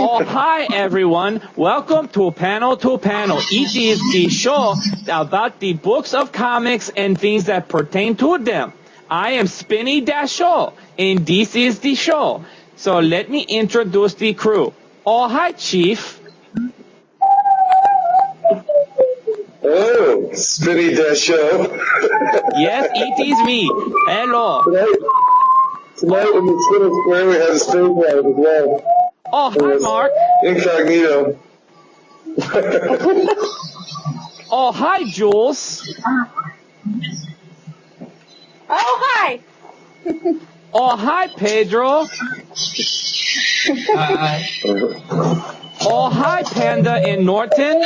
Oh, hi, everyone. Welcome to Panel to Panel. It is the show about the books of comics and things that pertain to them. I am Spinny Dasho, and this is the show. So let me introduce the crew. Oh, hi, Chief. Hello, Spinny Dasho. Yes, it is me. Hello. Tonight in the Twitter Square we have a stage live as well. Oh, hi, Mark. Incognito. Oh, hi, Jules. Oh, hi. Oh, hi, Pedro. Hi. Oh, hi, Panda and Norton.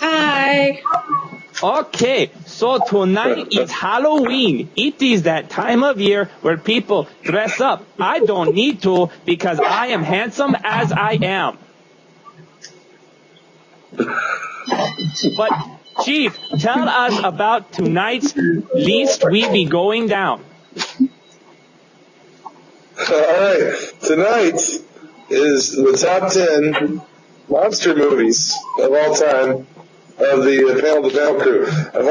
Hi. Okay, so tonight is Halloween. It is that time of year where people dress up. I don't need to because I am handsome as I am. But, Chief, tell us about tonight's Least We Be Going Down. Alright, tonight is the top 10 monster movies of all time of the Panel to Panel crew. I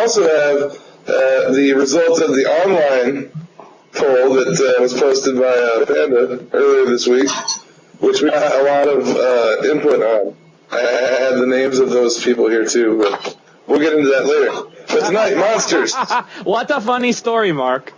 also have the results of the online poll that was posted by Panda earlier this week, which we got a lot of input on. I had the names of those people here too, but we'll get into that later. But tonight, monsters. What a funny story, Mark.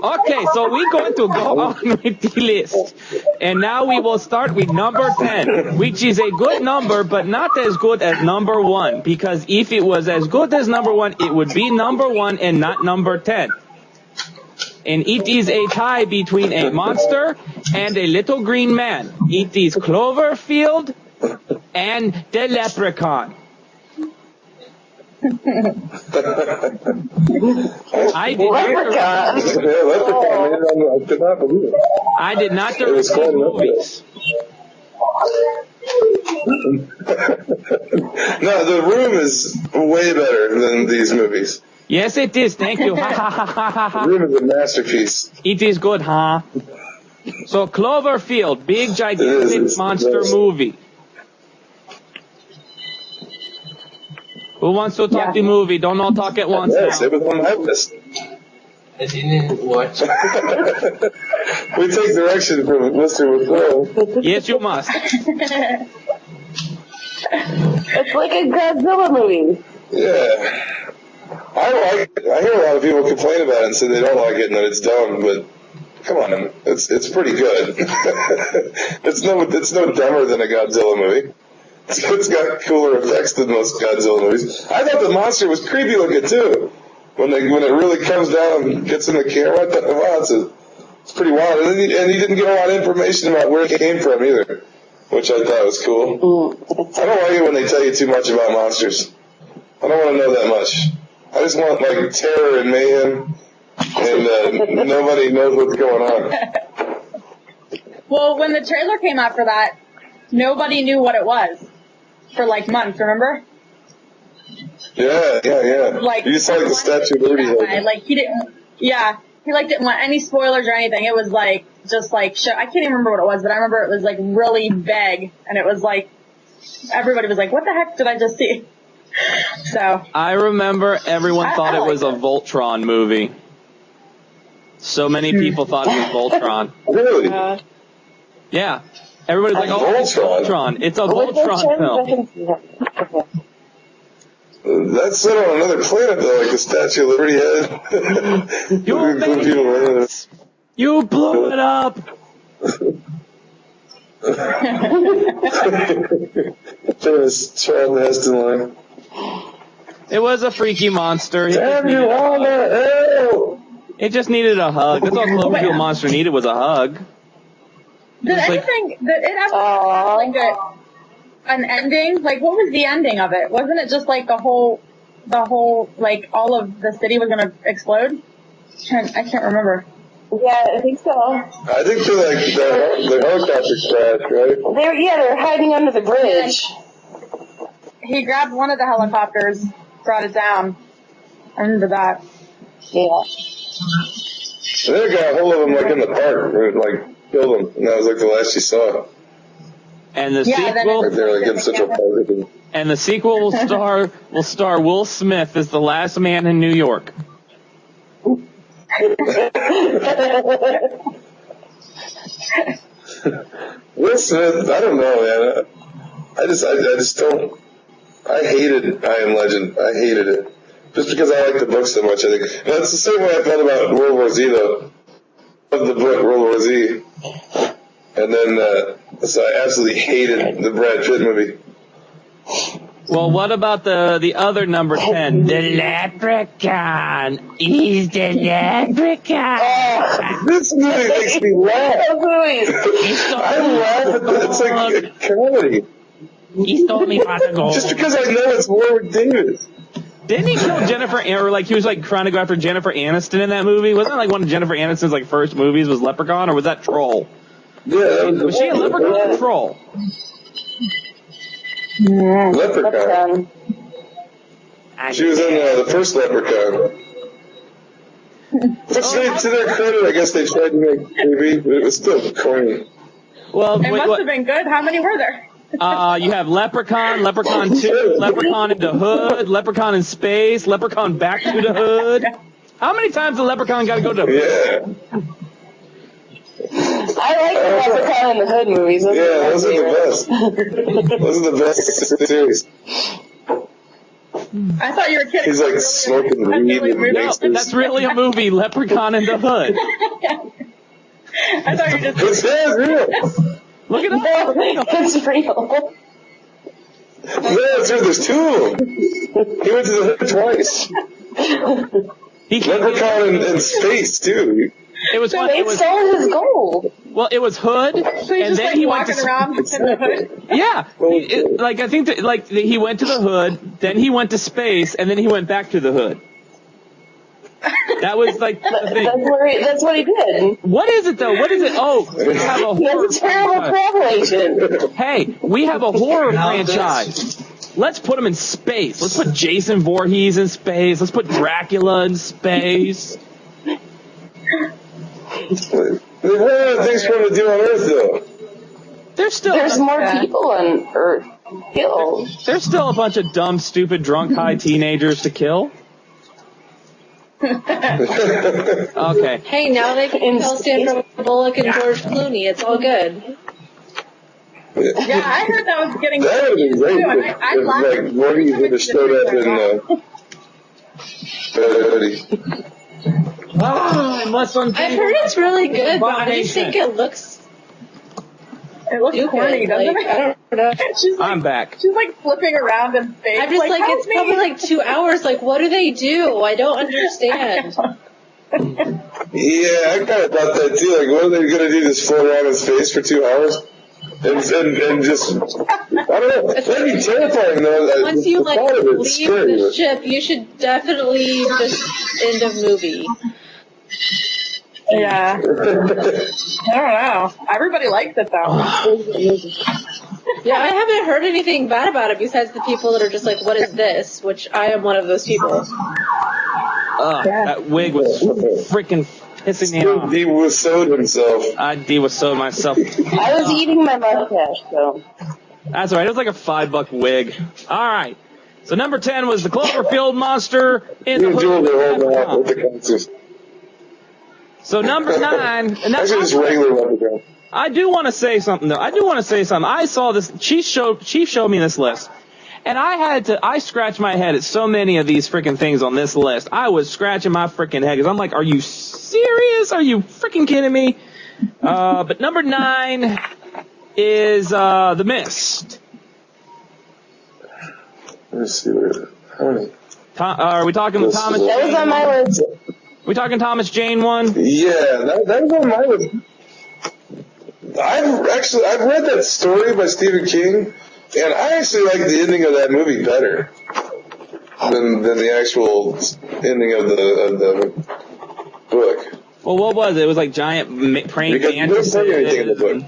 Okay, so we're going to go on with the list. And now we will start with number 10, which is a good number, but not as good as number 1. Because if it was as good as number 1, it would be number 1 and not number 10. And it is a tie between a monster and a little green man. It is Cloverfield and the Leprechaun. I did not direct these movies. No, The Room is way better than these movies. Yes, it is. Thank you. The Room is a masterpiece. It is good, huh? So Cloverfield, big gigantic monster movie. Who wants to talk the movie? Don't all talk at once Yes, now. it was on my list. I didn't watch. We take direction from Mr. McClure. Yes, you must. It's like a Godzilla movie. Yeah. I like it. I hear a lot of people complain about it and say they don't like it and that it's dumb, but come on, it's pretty good. it's no dumber than a Godzilla movie. It's got cooler effects than most Godzilla movies. I thought the monster was creepy looking too. When it really comes down and gets in the camera, I thought, wow, it's pretty wild. And he didn't get a lot of information about where it came from either, which I thought was cool. I don't like it when they tell you too much about monsters. I don't want to know that much. I just want like terror and mayhem, and nobody knows what's going on. Well, when the trailer came out for that, nobody knew what it was for like months. Remember? Yeah. Like, you saw like the Statue of Liberty. Like he didn't. Yeah, he like didn't want any spoilers or anything. It was like just like show. I can't even remember what it was, but I remember it was like really vague, and it was like everybody was like, "What the heck did I just see?" So I remember everyone thought it was a Voltron movie. So many people thought it was Voltron. Really? Yeah. Everybody's like, oh, it's Voltron. It's a Voltron film. That's set on another planet, though, like the Statue of Liberty had. You blew it up! There's Charlton Heston line. It was a freaky monster. Damn you all the hell! It just needed a hug. That's all Cloverfield monster needed was a hug. Did anything? Did it ever have like an ending? Like, what was the ending of it? Wasn't it just like the whole, like all of the city was gonna explode? I can't remember. Yeah, I think so. I think the helicopter crashed, right? They're hiding under the bridge. He grabbed one of the helicopters, brought it down. I remember that. Yeah. And they got a hold of him like in the park, where it, like killed him, and that was like the last you saw. And the sequel, right there, like in Central Park. And the sequel will star Will Smith as the last man in New York. Will Smith, I don't know, man. I just don't. I hated I Am Legend. I hated it. Just because I like the book so much, I think. And that's the same way I felt about World War Z, though. I loved the book, World War Z. And then, so I absolutely hated the Brad Pitt movie. Well, what about the other number 10? The Leprechaun. He's the Leprechaun. This movie makes me laugh. I laugh at that. It's like a comedy. He stole me pot of gold. Just because I know it's Warwick Davis. Didn't he kill Jennifer, or like he was like trying to go after Jennifer Aniston in that movie? Wasn't it like one of Jennifer Aniston's like first movies was Leprechaun, or was that Troll? Yeah. Was she a Leprechaun or Troll? Leprechaun. She was in the first Leprechaun. But to their credit, I guess they tried to make TV, but it was still corny. Well, It must have been good. How many were there? You have Leprechaun, Leprechaun 2, Leprechaun in the Hood, Leprechaun in Space, Leprechaun Back to the Hood. How many times the Leprechaun got to go to the Hood? Yeah. I like the Leprechaun in the Hood movies. Those are the best. Those are the best series. I thought you were kidding. He's like smoking weed and No, gangsters. that's really a movie, Leprechaun in the Hood. I thought you were just. It's real. Look at that. It's real. No, it's real. There's two of them. He went to the Hood twice. Leprechaun in Space, too. It was fun. They stole his gold. Well, it was Hood, So he's and just then like he went walking to around in the hood. yeah. I think that he went to the Hood, then he went to Space, and then he went back to the Hood. That was like the thing. That's what he did. What is it though? What is it? Oh, we have a He horror has a terrible travel agent. Hey, we have a horror franchise. Let's put him in space. Let's put Jason Voorhees in space. Let's put Dracula in space. There's one of the things for him to do on Earth, though. There's more people on Earth killed. There's still a bunch of dumb, stupid, drunk, high teenagers to kill. Okay. Hey, now they can kill Sandra Bullock and George Clooney. It's all good. Yeah, I heard that was getting. That would have been great if I laughed. like Voorhees would have showed up in I must undo. I've heard it's really good, but I just think it looks stupid. corny, doesn't Like, it? I don't know. She's like, I'm back. She's like flipping around in space. I'm just like help it's me. probably like 2 hours. Like, what do they do? I don't understand. Yeah, I kind of thought that too. Like, what are they going to do? Just float around in space for 2 hours? And just, I don't know. That'd be terrifying, though. Once you like thought of it, leave scary, the but- ship, you should definitely just end of movie. Yeah. I don't know. Everybody likes it though. Yeah, I haven't heard anything bad about it besides the people that are just like, "What is this?" Which I am one of those people. That wig was freaking pissing me off. He was sewed himself. I de-was-sewed myself. I was eating my mustache, so. That's all right. It was like a $5 wig. All right. So number 10 was the Cloverfield monster in the You enjoyed the whole night Leprechaun. with the concerts. So number 9, and that's Actually, just regular Leprechaun. I do want to say something though. I saw this. Chief showed me this list, and I scratched my head at so many of these freaking things on this list. I was scratching my freaking head because I'm like, are you serious? Are you freaking kidding me? But number 9 is The Mist. Let me see where. How many? Are we talking Thomas? That was on my list. We talking Thomas Jane one? Yeah, that was on my list. I've read that story by Stephen King, and I actually like the ending of that movie better than the actual ending of the book. Well, what was it? It was like giant praying Because you don't say anything in the book.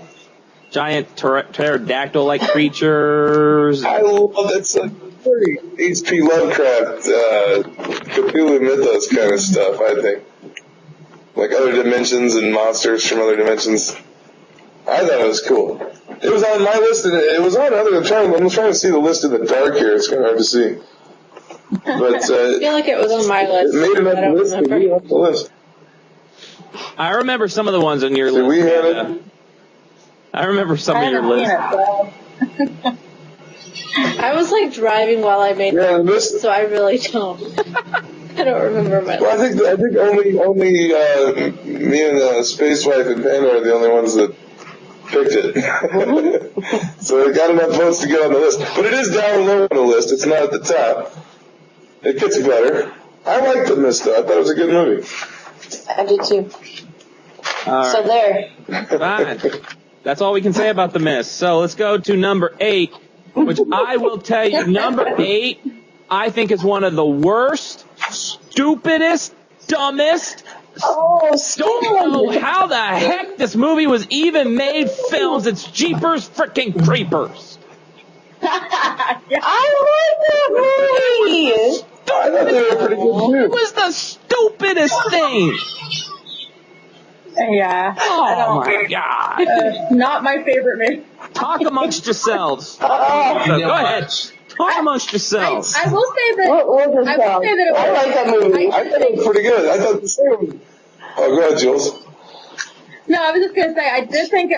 Giant pterodactyl-like creatures. I love that's like very H.P. Lovecraft, Cthulhu mythos kind of stuff. I think, like other dimensions and monsters from other dimensions. I thought it was cool. It was on my list, and it was on other. I'm trying to see the list in the dark here. It's kind of hard to see. But I feel like it was on my list. it made it I up the don't list. It remember. made it up the list. I remember some of the ones on your So list. we had it. I remember some I of your haven't list. seen it, so. I was like driving while I made Yeah, that, this. so I really don't. I don't remember my Well, list. I think only me and Space Wife and Panda are the only ones that picked it. So it got enough votes to get on the list. But it is down low on the list. It's not at the top. It gets better. I liked The Mist, though. I thought it was a good movie. I did too. All So right. there. Fine. That's all we can say about The Mist. So let's go to number 8, which I will tell you, number 8, I think is one of the worst, stupidest, dumbest, don't know how the heck this movie was even made films. It's Jeepers Frickin' Creepers. I like that movie! I thought they were pretty good, It too. was the stupidest thing. Yeah. Oh my God. Not my favorite movie. Talk amongst yourselves. Go ahead. Talk amongst yourselves. I will say that. What was it I will called? say that it was. I like that movie. I thought it was pretty good. I thought the same. Oh, go ahead, Jules. No, I was just gonna say I think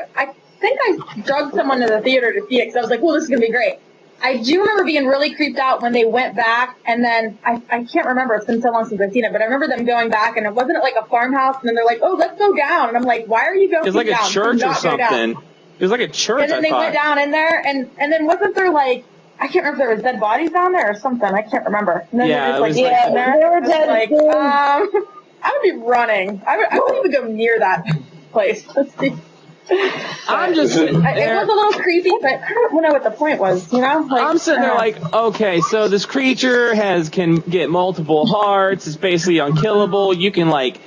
I drugged someone to the theater to see it because I was like, "Well, this is gonna be great." I do remember being really creeped out when they went back, and then I can't remember. It's been so long since I've seen it, but I remember them going back, and it wasn't like a farmhouse, and then they're like, "Oh, let's go down," and I'm like, "Why are you going It was like down? a church or Not go down." something. It was like a church, And then they went down in there, and then wasn't there like I can't remember if there was dead bodies down there or something. I can't remember. And then Yeah, they're it just was like, like- there. There were I was dead like, things. I would be running. I wouldn't even go near that place. Let's see. I'm just sitting It was there. a little creepy, but I don't know what the point was, you know? Like, I'm sitting there like, okay, so this creature can get multiple hearts. It's basically unkillable. You can like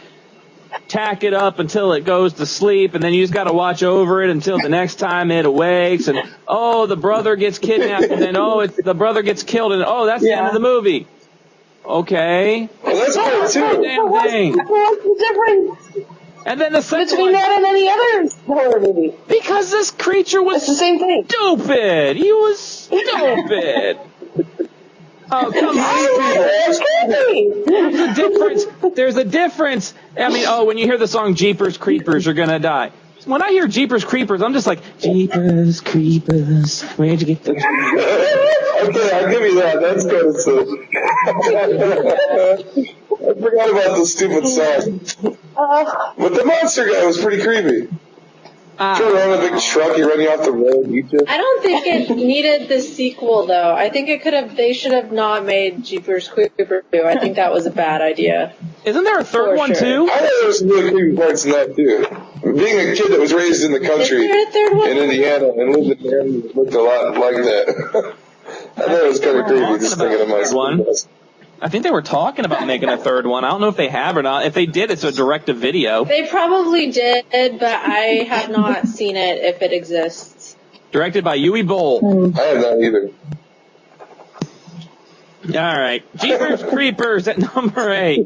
tack it up until it goes to sleep, and then you just got to watch over it until the next time it awakes. And oh, the brother gets kidnapped, and then the brother gets killed, and oh, that's the end of the movie. Okay, Well, that's good, too. damn thing. What's the difference And then the second between one, that and any other horror movie? because this creature was It's the same thing. stupid. He was stupid. Oh, come on. It's crazy. There's a difference. I mean, when you hear the song Jeepers Creepers, you're gonna die. When I hear Jeepers Creepers, I'm just like, Jeepers Creepers, where'd you get the... Okay, I'll give you that. That's good. So. I forgot about the stupid song. But the monster guy was pretty creepy. Turn around a big truck, he run you off the road, eat you. I don't think it needed the sequel, though. I think they should have not made Jeepers Creepers 2. I think that was a bad idea. Isn't there a third one, too? I thought there was some really creepy parts in that, too. Being a kid that was raised in the country Is there a third one? in Indiana and lived in Miami that looked a lot like that. I thought it was kind of creepy just thinking of myself. I think they were talking about making a third one. I don't know if they have or not. If they did, it's a direct-to-video. They probably did, but I have not seen it if it exists. Directed by Yui Bowl. I have not either. All right. Jeepers Creepers at number 8.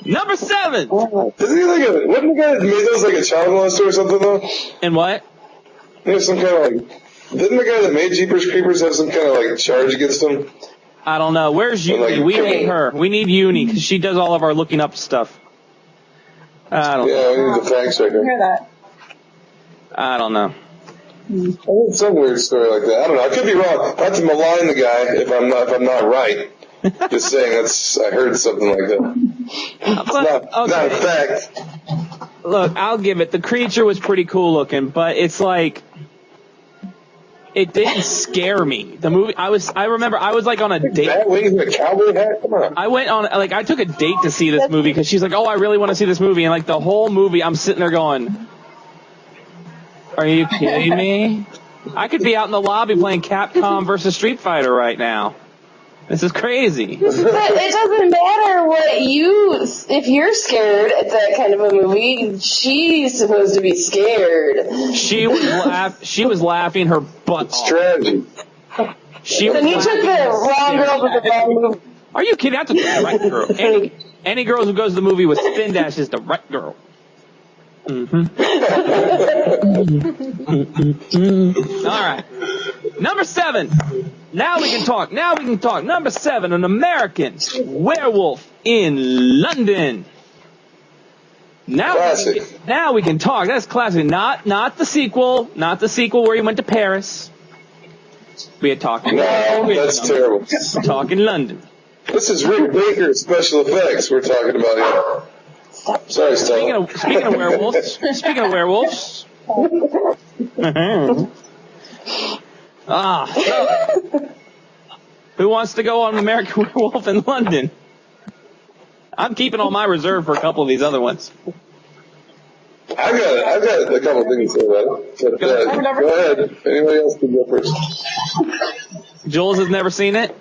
Number 7. Wasn't the guy that made those like a child molester or something, though? And what? There's some kind of like... Didn't the guy that made Jeepers Creepers have some kind of like charge against him? I don't know. Where's Uni? We need her. We need Uni because she does all of our looking up stuff. I don't know. Yeah, we need the fact checker. Hear that? I don't know. I think some weird story like that. I don't know. I could be wrong. Not to malign the guy if I'm not right. Just saying I heard something like that. It's not a fact. Look, I'll give it. The creature was pretty cool looking, but it's like it didn't scare me. The movie. I remember I was like on a date. Bat wings and a cowboy hat. Come on. I went on I took a date to see this movie because she's like, oh, I really want to see this movie, and like the whole movie, I'm sitting there going, are you kidding me? I could be out in the lobby playing Capcom versus Street Fighter right now. This is crazy. But it doesn't matter if you're scared at that kind of a movie, she's supposed to be scared. She was laughing her butt off. Strategy. Then you took the wrong girl to the wrong movie. Are you kidding? I took the right girl. Any girl who goes to the movie with spin dash is the right girl. Mm-hmm. All right. Number 7. Now we can talk. Number 7, An American Werewolf in London. Now we can talk. That's classic. Not the sequel. Not the sequel where he went to Paris. We are talking. No, that's terrible. We're talking London. This is Rick Baker's special effects we're talking about here. Sorry, Stella. Speaking of werewolves. Who wants to go on American Werewolf in London? I'm keeping all my reserve for a couple of these other ones. I've got a couple things to say about it. Go ahead. Anybody else can go first. Jules has never seen it?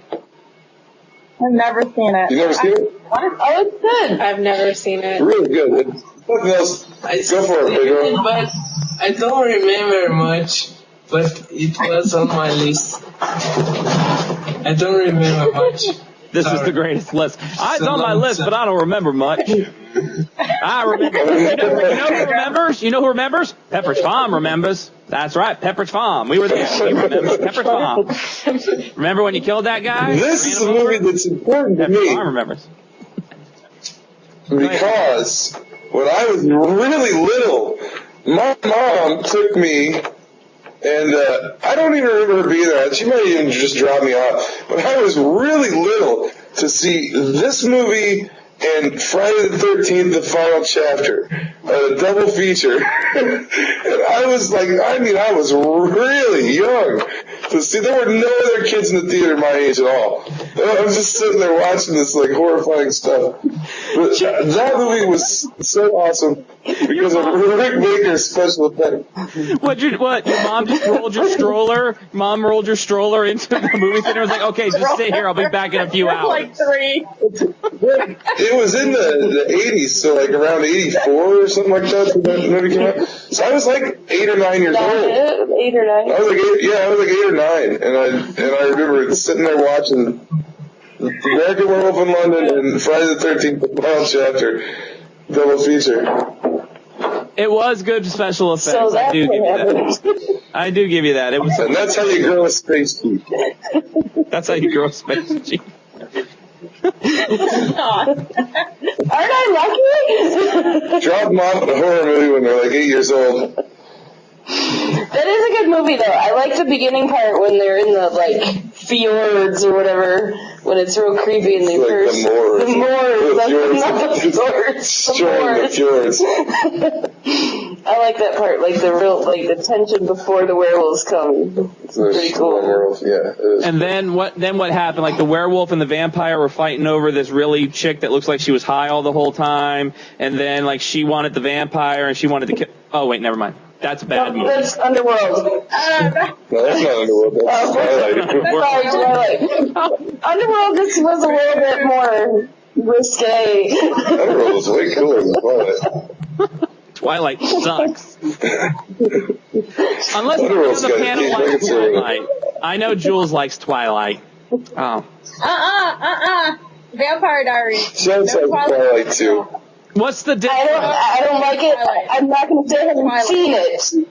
I've never seen it. You never seen it? Oh, it's good. I've never seen it. It's really good. It's nothing else. Go for it, Pedro. But I don't remember much, but it was on my list. I don't remember much. This is the greatest list. It's on my list, but I don't remember much. I remember. You know who remembers? You know who remembers? Pepperidge Farm remembers. That's right, Pepperidge Farm. We were there. We remember Pepperidge Farm. Remember when you killed that guy? This is a movie that's important to Pepperidge me. Farm remembers. Because when I was really little, my mom took me, and I don't even remember her being there. She might even just drop me off. But I was really little to see this movie and Friday the 13th, the final chapter, a double feature. And I was really young to see. There were no other kids in the theater my age at all. I was just sitting there watching this like horrifying stuff. But that movie was so awesome because of Rick Baker's special effect. What? Your mom just rolled your stroller? Mom rolled your stroller into the movie theater and was like, okay, just stay here. I'll be back in a few hours. Like 3. It was in the 80s, so like around 84 or something like that when that movie came out. So I was like 8 or 9 years old. 8 or 9. I was like 8 or 9, and I remember sitting there watching American Werewolf in London and Friday the 13th, the final chapter, double feature. It was good special effects. So that's I do give you that. It was. And that's how you grow a space Jeep. That's how you grow a space Jeep. Aren't I lucky? Drop them off at a horror movie when they're like 8 years old. That is a good movie, though. I like the beginning part when they're in the, fjords or whatever when it's real creepy and they Like first the moors. the moors. That's fjords. not the fjords. Destroying the fjords. I like that part, like the tension before the werewolves come. It's pretty cool. Werewolf, yeah, it is. And then what happened? Like the werewolf and the vampire were fighting over this really chick that looks like she was high all the whole time. And then like she wanted the vampire and she wanted to kill. Oh wait, never mind. That's a bad movie. That's Underworld. No, that's not Underworld. That's Twilight. Sorry, Twilight. Underworld just was a little bit more risque. Underworld was way cooler than Twilight. Twilight sucks. Unless Underworld's the got panel a likes decent Twilight. I know Jules likes Twilight. Oh. Vampire Diaries. Sounds like Twilight too. What's the difference? I don't like it. I'm not going to say I haven't seen it.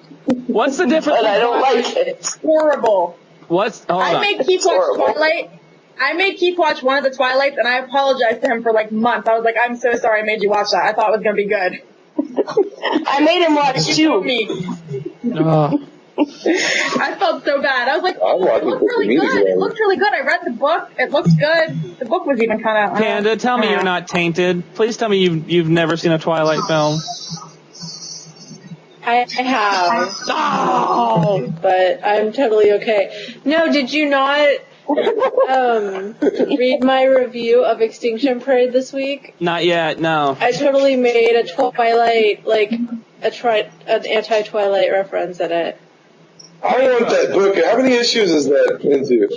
What's the difference? But I don't like it. Horrible. Hold I on. made Keith watch Twilight. I made Keith watch one of the Twilights, and I apologized to him for like months. I was like, I'm so sorry I made you watch that. I thought it was going to be good. I made him watch two. I felt so bad. I was like, I'll watch it looked really good. It looked really good. I read the book. It looks good. The book was even kind of... Panda, tell me you're not tainted. Please tell me you've never seen a Twilight film. I have. Oh, but I'm totally okay. No, did you not read my review of Extinction Parade this week? Not yet, no. I totally made a Twilight, like, an anti-Twilight reference in it. I want that book. How many issues is that into?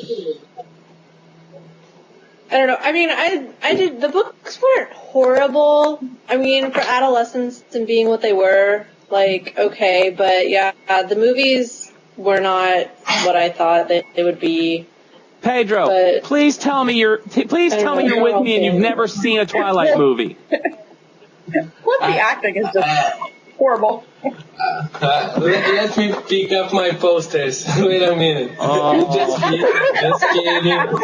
I don't know. I mean, I did, the books weren't horrible. I mean, for adolescents and being what they were, like, okay, but yeah, the movies were not what I thought that they would be. Pedro, But- please tell me you're with me and you've never seen a Twilight movie. What the acting is just horrible. Let me pick up my posters. Wait a minute. Oh. Just kidding. That's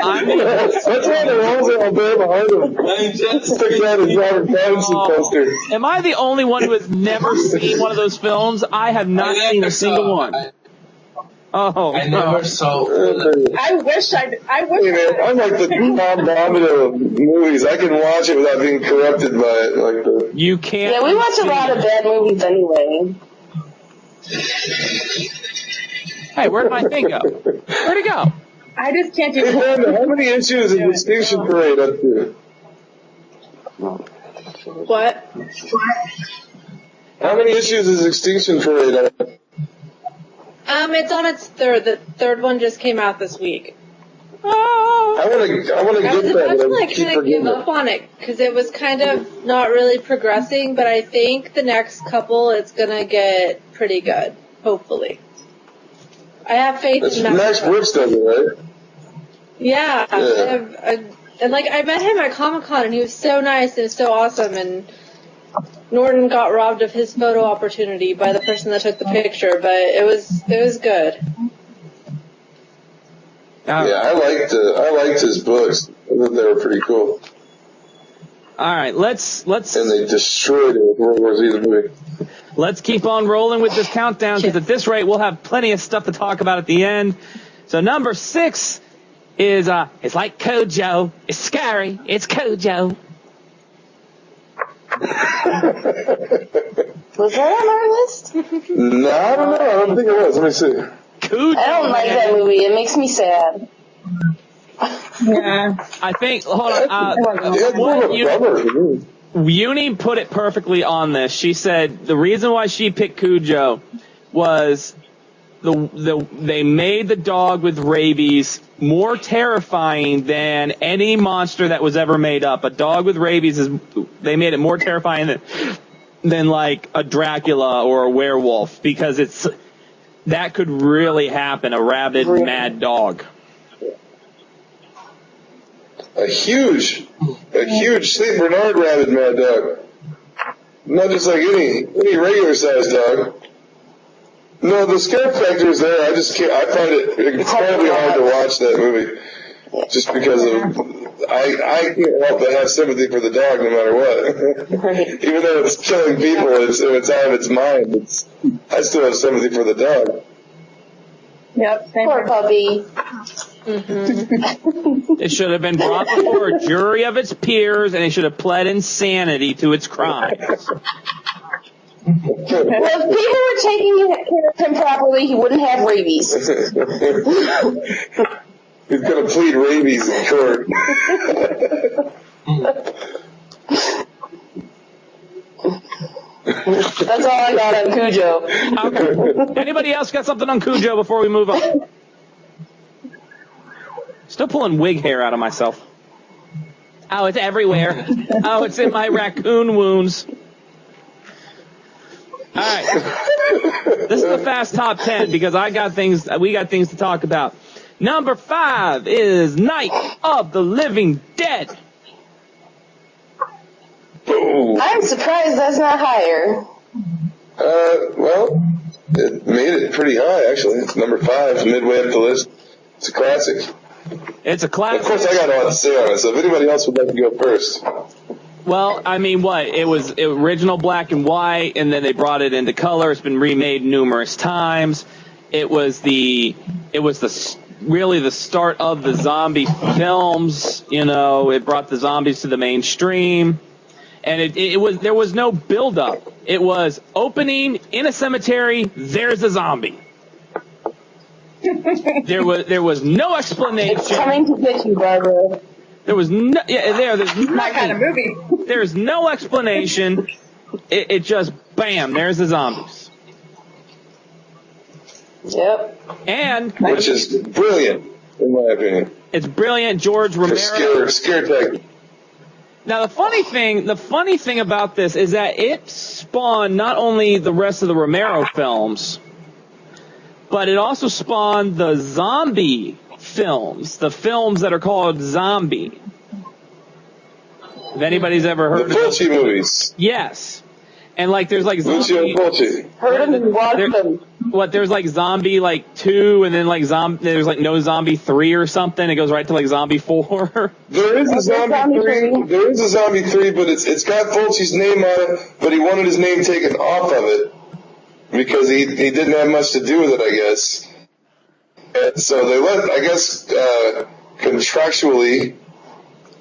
why the walls are all there behind him. I'm just Stick out his Robert Pattinson poster. Am I the only one who has never seen one of those films? I have not seen a single one. I never saw. I wish. Hey man, I'm like the Tom Domino of movies. I can watch it without being corrupted by it. Like the You can't. Yeah, we watch a lot of bad movies anyway. Hey, where'd my thing go? Where'd it go? I just can't do Hey Panda, how many issues is Extinction Parade up to? What? How many issues is Extinction Parade up to? It's on its third. The third one just came out this week. I want to I was get that, about but to I like keep kind of give forgetting up it. on it because it was kind of not really progressing. But I think the next couple it's gonna get pretty good. Hopefully, I have faith That's in Max Brooks does it, right? Yeah, and like I met him at Comic-Con and he was so nice and so awesome. And Norton got robbed of his photo opportunity by the person that took the picture, but it was good. Yeah, I liked his books. I thought they were pretty cool. All right, let's And they destroyed it with World War Z the movie. let's keep on rolling with this countdown because at this rate we'll have plenty of stuff to talk about at the end. So number 6 is it's like Kojo. It's scary. It's Kojo. Was that on our list? No, I don't know. I don't think it was. Let me see. Kojo. I don't like that movie. It makes me sad. Yeah. I think. Hold on. It's more of a bummer to me. Uni put it perfectly on this. She said the reason why she picked Cujo was they made the dog with rabies more terrifying than any monster that was ever made up. A dog with rabies they made it more terrifying than like a Dracula or a werewolf because that could really happen. A rabid mad dog. A huge St. Bernard rabid mad dog. Not just like any regular sized dog. No, the scare factor is there. I just can't. I find it incredibly hard to watch that movie, just because of I can't help but have sympathy for the dog no matter what. Even though it's killing people, it's out of its mind. I still have sympathy for the dog. Yep. Same Poor here. puppy. It should have been brought before a jury of its peers, and it should have pled insanity to its crimes. Well, if people were taking care of him properly, he wouldn't have rabies. He's going to plead rabies in court. That's all I got on Cujo. Okay. Anybody else got something on Cujo before we move on? Still pulling wig hair out of myself. Oh, it's everywhere. Oh, it's in my raccoon wounds. All right. This is the fast top 10 because we got things to talk about. Number 5 is Night of the Living Dead. Boom. I'm surprised that's not higher. Well, it made it pretty high, actually. It's number 5, midway up the list. It's a classic. It's a classic. Of course, I got a lot to say on it, so if anybody else would like to go first. Well, I mean, what? It was original black and white, and then they brought it into color. It's been remade numerous times. It was really the start of the zombie films. You know, it brought the zombies to the mainstream. And there was no build-up. It was opening in a cemetery, there's a zombie. There was no explanation. It's coming to get you, Barbara. There's That kind of movie. There's no explanation. It just, bam, there's the zombies. Yep. And Which is brilliant, in my opinion. it's brilliant, George Romero. For scare tactic. Now the funny thing about this is that it spawned not only the rest of the Romero films, but it also spawned the zombie films, the films that are called Zombie. If anybody's ever heard The Fulci movies. Yes. And like there's like Lucio zombie, Fulci. Heard them and watched them. there's like Zombie like 2 and then like there's like no Zombie 3 or something. It goes right to like Zombie 4. There is a Zombie 3. There is a Zombie 3, but it's got Fulci's name on it, but he wanted his name taken off of it because he didn't have much to do with it, I guess. And so they contractually,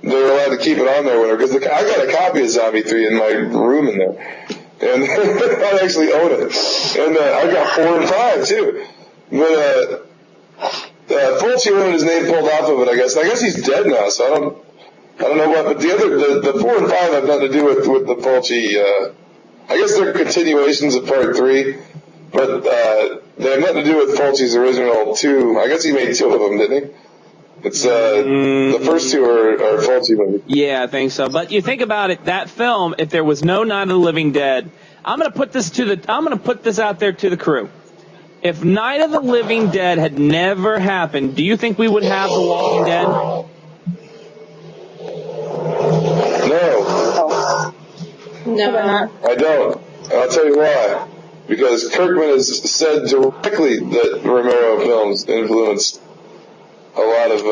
they were allowed to keep it on there, whatever. Because I got a copy of Zombie 3 in my room in there, and I actually own it. And I got 4 and 5 too. But Fulci wanted his name pulled off of it, I guess. I guess he's dead now, so I don't know what. But the 4 and 5 have nothing to do with the Fulci. I guess they're continuations of Part 3, but they have nothing to do with Fulci's original 2. I guess he made 2 of them, didn't he? It's the first 2 are Fulci movies. Yeah, I think so. But you think about it, that film, if there was no Night of the Living Dead, I'm gonna put this out there to the crew. If Night of the Living Dead had never happened, do you think we would have The Walking Dead? No, No. I don't. And I'll tell you why. Because Kirkman has said directly that Romero films influenced a lot of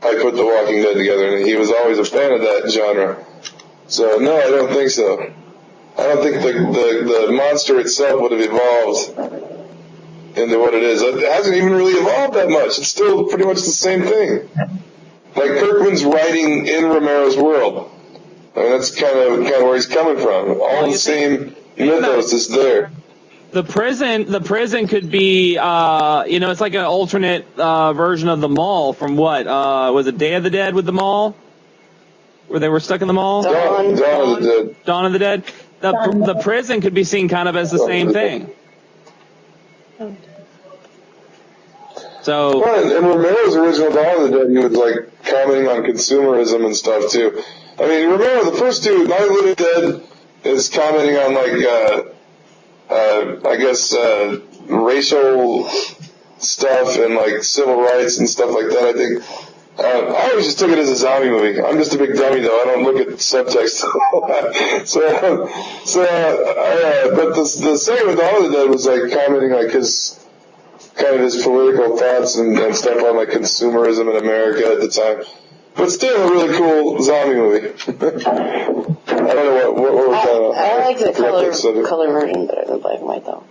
I put The Walking Dead together, and he was always a fan of that genre. So no, I don't think so. I don't think the monster itself would have evolved into what it is. It hasn't even really evolved that much. It's still pretty much the same thing. Like Kirkman's writing in Romero's world. I mean, that's kind of where he's coming from. All the same mythos is there. The prison could be, it's like an alternate version of the mall from what? Was it Day of the Dead with the mall? Where they were stuck in the mall? Dawn of the Dead. Dawn of the Dead. The prison could be seen kind of as the same thing. So. Well, in Romero's original Dawn of the Dead, he was like commenting on consumerism and stuff too. I mean, Romero, the first 2, Night of the Living Dead, is commenting on like, racial stuff and like civil rights and stuff like that. I think I always just took it as a zombie movie. I'm just a big dummy though. I don't look at subtext. But the second with Dawn of the Dead was like commenting like his political thoughts and stuff on like consumerism in America at the time. But still a really cool zombie movie. I don't know what we're talking about. I like the color version better than black and white though.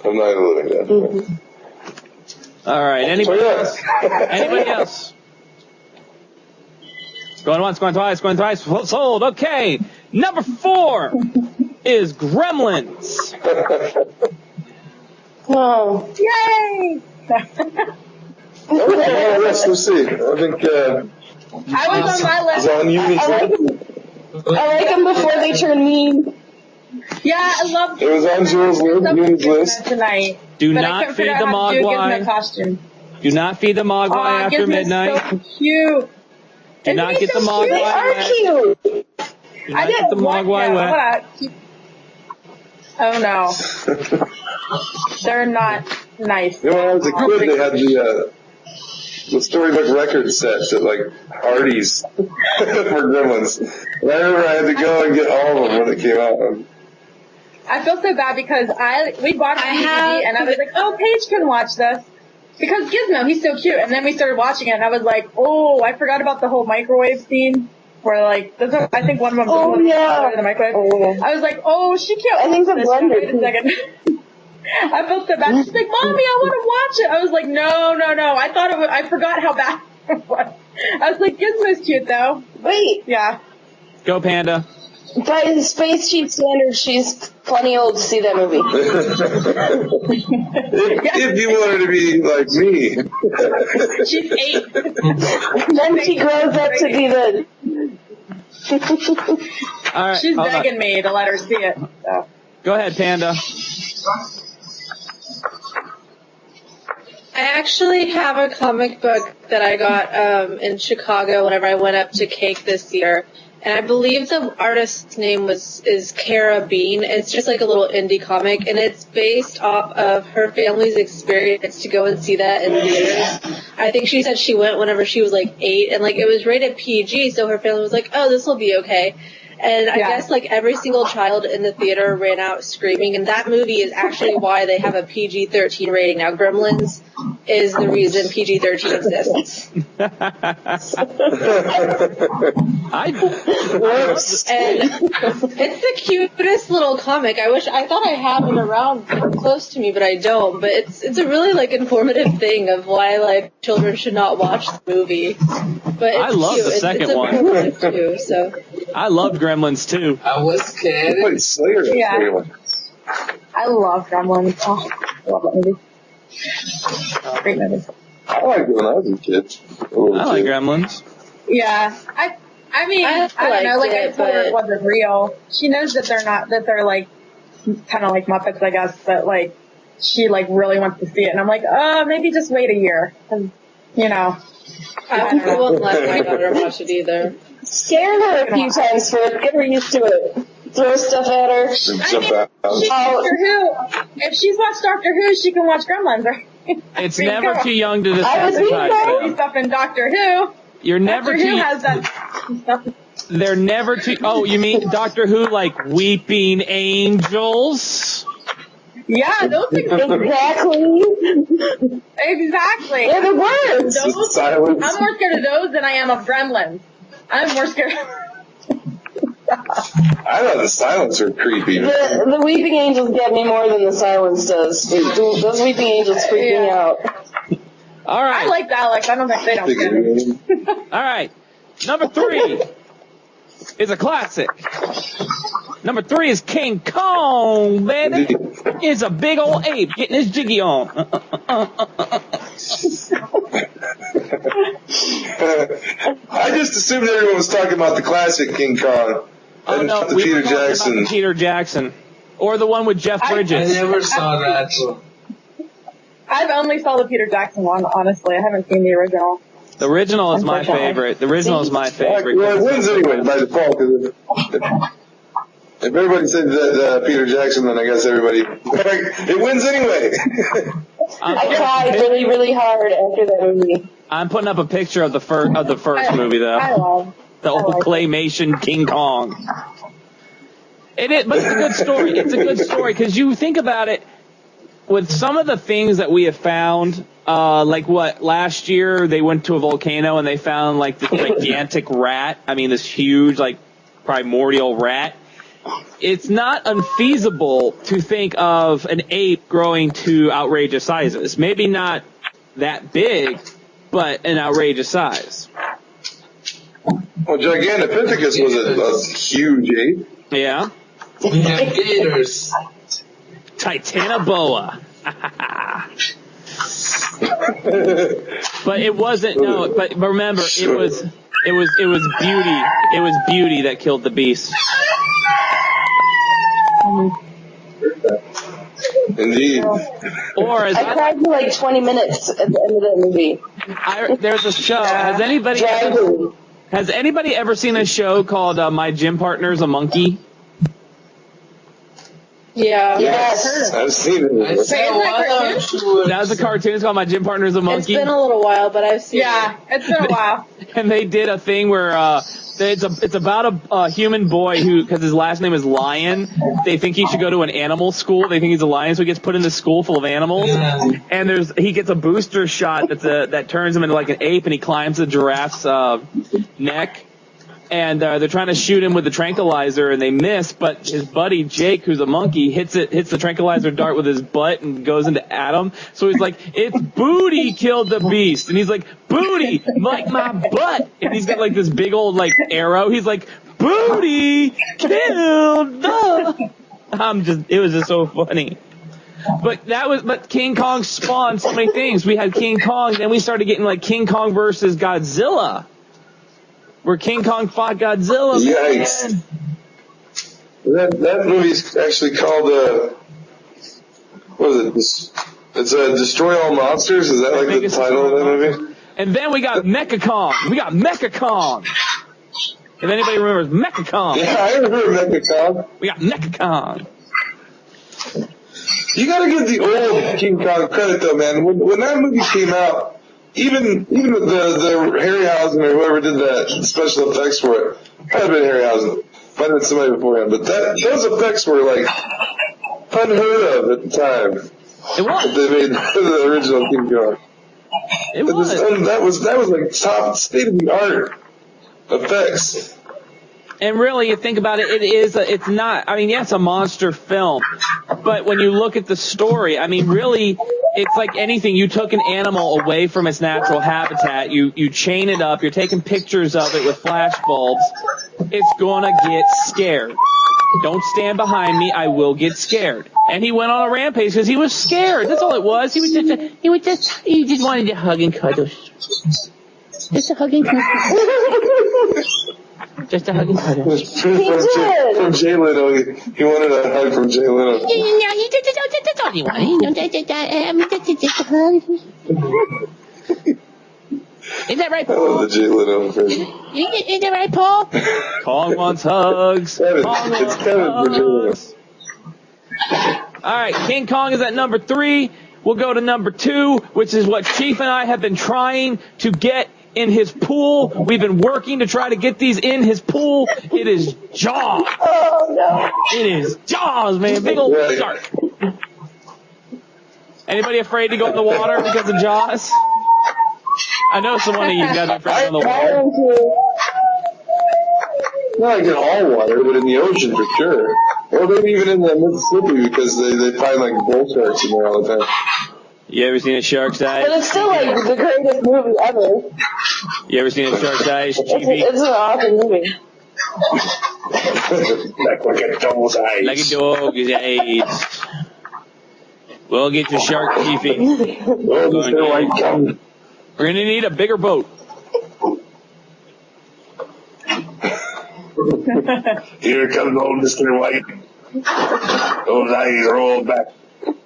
I'm not even living that. All right. Anybody else? Anybody else? Going once, going twice, going thrice. Sold. Okay. Number 4 is Gremlins. Oh. Yay! Okay, let's see. I think I was on my it's list. on you. I like them before they turn mean. Yeah, I love. It was on Jules' list. Tonight. Do But I not couldn't feed figure the out how to do mogwai. Gizmo costume. Do not feed the mogwai Aw, after Gizmo's midnight. so cute. Do not get the They mogwai are wet. cute. Do not get the mogwai wet. Oh no. They're not nice. You know, when I was a kid, they had the storybook record sets at like Hardee's for Gremlins. And I remember I had to go and get all of them when they came out. I feel so bad because we bought a DVD and I was like, oh, Paige can watch this. Because Gizmo, he's so cute. And then we started watching it and I was like, oh, I forgot about the whole microwave scene. Where like, I think one of them Oh, yeah. in the microwave. Oh, yeah. I was like, oh, she can't I think watch the this. blender, Wait a second. I felt so bad. She's like, Mommy, I want to watch it. I was like, no. I thought it was, I forgot how bad it was. I was like, Gizmo's cute though. Wait, Yeah. Go, Panda. by the Space Sheet standards, she's plenty old to see that movie. If you wanted to be like me. She's 8. Then she grows up to be the... All right. She's hold on. begging me to let her see it. So. Go ahead, Panda. I actually have a comic book that I got in Chicago whenever I went up to Cake this year. And I believe the artist's name is Cara Bean. It's just like a little indie comic, and it's based off of her family's experience to go and see that in theaters. I think she said she went whenever she was like 8, and like it was rated PG, so her family was like, "Oh, this will be okay." And I guess like every single child in the theater ran out screaming, and that movie is actually why they have a PG-13 rating now. Gremlins is the reason PG-13 exists. And it's the cutest little comic. I thought I had it around close to me, but I don't. But it's a really like informative thing of why like children should not watch the movie. But it's I love cute. the second it's one. informative too. So I love Gremlins too. I was scared. Wait, Slayer. Yeah. I love Gremlins. Oh, I love that movie. Great movie. I liked it when I was a kid. I like Gremlins. Yeah. I mean, I don't know, like I liked told her it, it wasn't real. She knows that they're like, kind of like Muppets, I guess, but like, she like really wants to see it. And I'm like, maybe just wait a year. 'Cause, you know. I won't let my daughter watch it either. Scare her a few times first. Get her used to it. Throw stuff at her. I mean, Doctor Who, if she's watched Doctor Who, she can watch Gremlins, right? It's never too young to I was desensitize. Stuff in Doctor Who. You're never Doctor Who too. has that stuff. They're never too. Oh, you mean Doctor Who, like Weeping Angels? Yeah, those things. Exactly. Exactly. They're the worst. Those, Silence. I'm more scared of those than I am of Gremlins. I'm more scared. I thought the silence were creepy. The Weeping Angels get me more than the silence does. Those Weeping Angels freak me out. All right. I like Alex. I don't think they don't scare me. All right. Number 3 is a classic. Number 3 is King Kong, baby. It's a big old ape getting his jiggy on. I just assumed everyone was talking about the classic King Kong. Oh, And no, not the we Peter were talking about Jackson. the Peter Jackson. Or the one with Jeff I Bridges. never saw that. I've only saw the Peter Jackson one, honestly. I haven't seen the original. The original is my Unfortunately. favorite. The original is my favorite. Well, it wins anyway by default. Cause if everybody said that Peter Jackson, then I guess everybody it wins anyway. I cried really, really hard after that movie. I'm putting up a picture of the first movie though. I love. The old claymation King Kong. It is, but it's a good story. It's a good story because you think about it. With some of the things that we have found, like what last year they went to a volcano and they found like this gigantic rat. I mean, this huge like primordial rat. It's not unfeasible to think of an ape growing to outrageous sizes. Maybe not that big, but an outrageous size. Well, Gigantopithecus was a huge ape. Yeah. We have gators. Titanoboa. But it wasn't, no, but remember, it was beauty. It was beauty that killed the beast. Indeed. Or as I cried for like 20 minutes at the end of that movie. there's a show. Has anybody ever seen a show called My Gym Partner's a Monkey? Yeah. Yes. I've seen it. I saw one or two. That was a cartoon. It's called My Gym Partner's a It's Monkey. been a little while, but I've seen Yeah, it's been a while. And they did a thing where it's about a human boy who, because his last name is Lion, they think he should go to an animal school. They think he's a lion, so he gets put in this school full of animals. And he gets a booster shot that turns him into like an ape, and he climbs the giraffe's neck. And they're trying to shoot him with the tranquilizer, and they miss. But his buddy Jake, who's a monkey, hits the tranquilizer dart with his butt and goes into Adam. So he's like, "It's Booty killed the beast," and he's like, "Booty, like my butt," and he's got like this big old like arrow. He's like, "Booty killed the." It was just so funny. But King Kong spawned so many things. We had King Kong, then we started getting like King Kong versus Godzilla, where King Kong fought Godzilla. Yikes. That movie's actually called, what is it? It's Destroy All Monsters? Is that like the title of that movie? And then we got Mecha Kong. If anybody remembers Mecha Kong. Yeah, I remember Mecha Kong. We got Mecha Kong. You gotta give the old King Kong credit though, man. When that movie came out, even the Harryhausen or whoever did that special effects for it, might have been Harryhausen, might have been somebody beforehand, but those effects were like unheard of at the time. It was. They made the original King Kong. It was. That was like top state of the art effects. And really, you think about it, it's not, I mean, yeah, it's a monster film, but when you look at the story, I mean, really, it's like anything. You took an animal away from its natural habitat, you chain it up, you're taking pictures of it with flash bulbs, it's gonna get scared. Don't stand behind me, I will get scared. And he went on a rampage because he was scared, that's all it was. He just wanted to hug and cuddle. Just a hug and cuddle. Just a hug and cuddle. From Jay Leno. He wanted a hug from Jay Leno. Yeah, he did that's all he wanted. Just a hug. Is that right, I Paul? love the Jay Leno version. Is that right, Paul? Kong wants hugs. It's kind of ridiculous. All right, King Kong is at number 3. We'll go to number 2, which is what Chief and I have been trying to get in his pool. We've been working to try to get these in his pool. It is Jaws. Oh, no. It is Jaws, man. Big old shark. Anybody afraid to go in the water because of Jaws? I know some of you guys are afraid of the water. Not like in all water, but in the ocean for sure. Or maybe even in the Mississippi because they find like bull sharks in there all the time. You ever seen a shark's eyes? But it's still like the greatest movie ever. You ever seen a shark's eyes, Chiefy? It's an awesome movie. Like a dog's eyes. Like a dog's eyes. We'll get your shark, Chiefy. We're gonna need a bigger boat. Here comes old Mr. White. Those eyes roll back.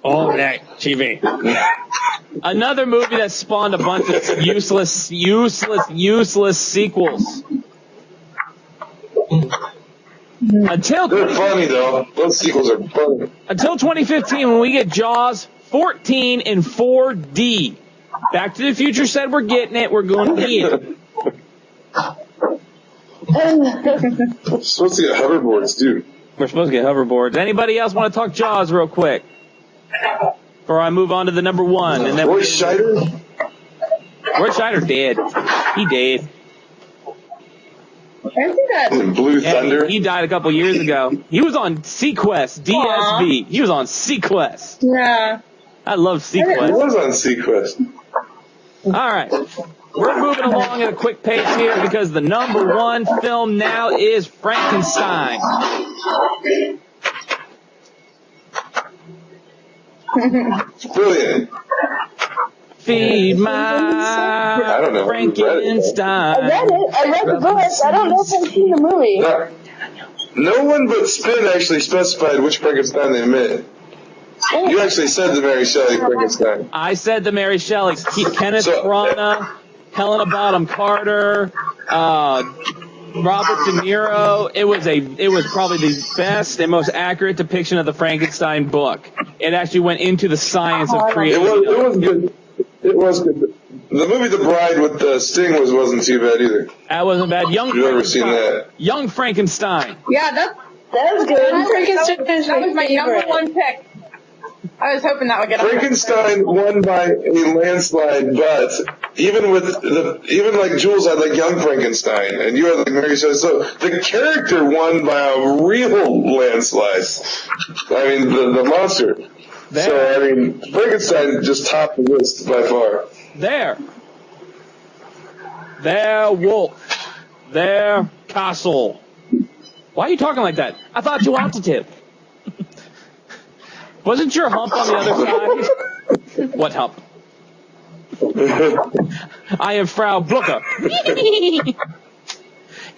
All that, Chiefy. Another movie that spawned a bunch of useless sequels. They're funny though. Those sequels are funny. Until 2015, when we get Jaws 14 in 4D. Back to the Future said we're getting it. We're going to get it. We're supposed to get hoverboards, dude. We're supposed to get hoverboards. Anybody else want to talk Jaws real quick? Before I move on to the number 1. And then Roy Scheider? Roy Scheider dead. He dead. I see that. Blue Thunder? He died a couple years ago. He was on Sequest, DSV. He was on Sequest. Yeah. I love He Sequest. was on Sequest. All right. We're moving along at a quick pace here because the number one film now is Frankenstein. Brilliant. Feed my Frankenstein. I read it. I read the book. I don't know if I've seen the movie. No one but Spin actually specified which Frankenstein they meant. You actually said the Mary Shelley Frankenstein. I said the Mary Shelley. Kenneth Branagh, Helena Bonham Carter, Robert De Niro. It was probably the best and most accurate depiction of the Frankenstein book. It actually went into the science of creating. It was good. It was good. The movie The Bride with Sting wasn't too bad either. That wasn't bad. You've never seen that? Young Frankenstein. Yeah, that was good. That was my number one pick. I was hoping that would get Frankenstein won by a landslide, but even like Jules had like Young Frankenstein, and you had like Mary Shelley, so the character won by a real landslide. I mean, the monster. There. So, I mean, Frankenstein just topped the list by far. There, Wolf. There, Castle. Why are you talking like that? I thought you wanted to. Wasn't your hump on the other side? What hump? I am Frau Blucher.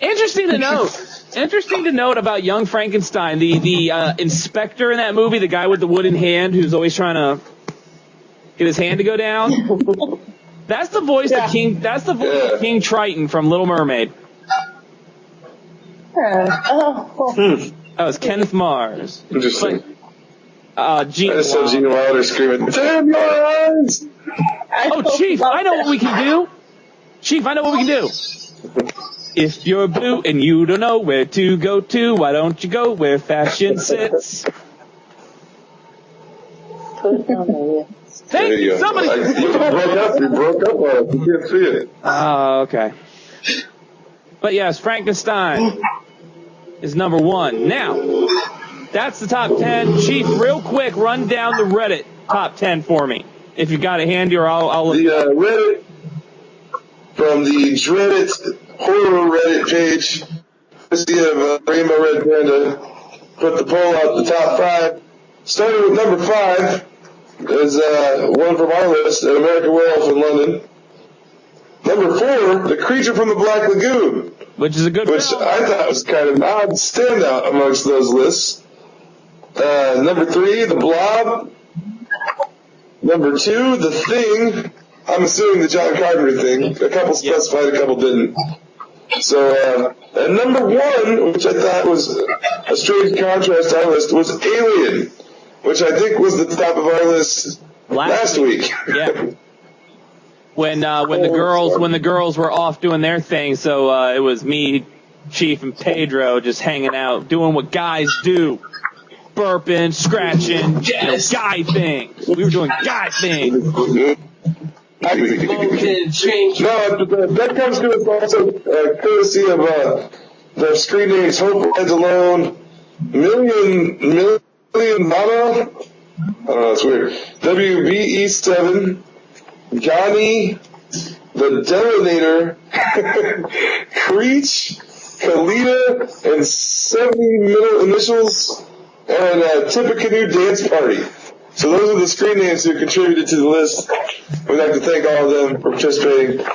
Interesting to note about Young Frankenstein, the inspector in that movie, the guy with the wooden hand who's always trying to get his hand to go down. That's the voice of King. That's the voice of King Triton from Little Mermaid. That was Kenneth Mars. Interesting. Gene I just saw Gene Wilder screaming, "Damn your eyes!" Oh, Chief, I know what we can do. Chief, I know what we can do. If you're blue and you don't know where to go to, why don't you go where fashion sits? Thank you. Somebody. You broke up. You can't see it. Oh, okay. But yes, Frankenstein is number one. Now, that's the top 10. Chief, real quick, run down the Reddit top 10 for me. If you got it handy, or I'll look. The Reddit, from the Dreadit horror Reddit page, courtesy of Rainbow Red Panda, put the poll out the top 5. Starting with number 5 is one from our list, An American Werewolf in London. Number 4, The Creature from the Black Lagoon, which is a good which film. I thought was kind of an odd standout amongst those lists. Number 3, The Blob. Number 2, The Thing. I'm assuming the John Carpenter thing. A couple specified, a couple didn't. So, and number 1, which I thought was a strange contrast to our list, was Alien, which I think was the top of our list last week. Yeah. When the girls were off doing their thing, so it was me, Chief, and Pedro just hanging out, doing what guys do. Burping, scratching, guy things. We were doing guy things. No, that comes to us also courtesy of the screen names Hope Rides Alone, Million Mama, I don't know, it's weird, WBE7, Johnny, The Detonator, Creech, Kalita, and 70 middle initials, and Tippecanoe Dance Party. So those are the screen names who contributed to the list. We'd like to thank all of them for participating.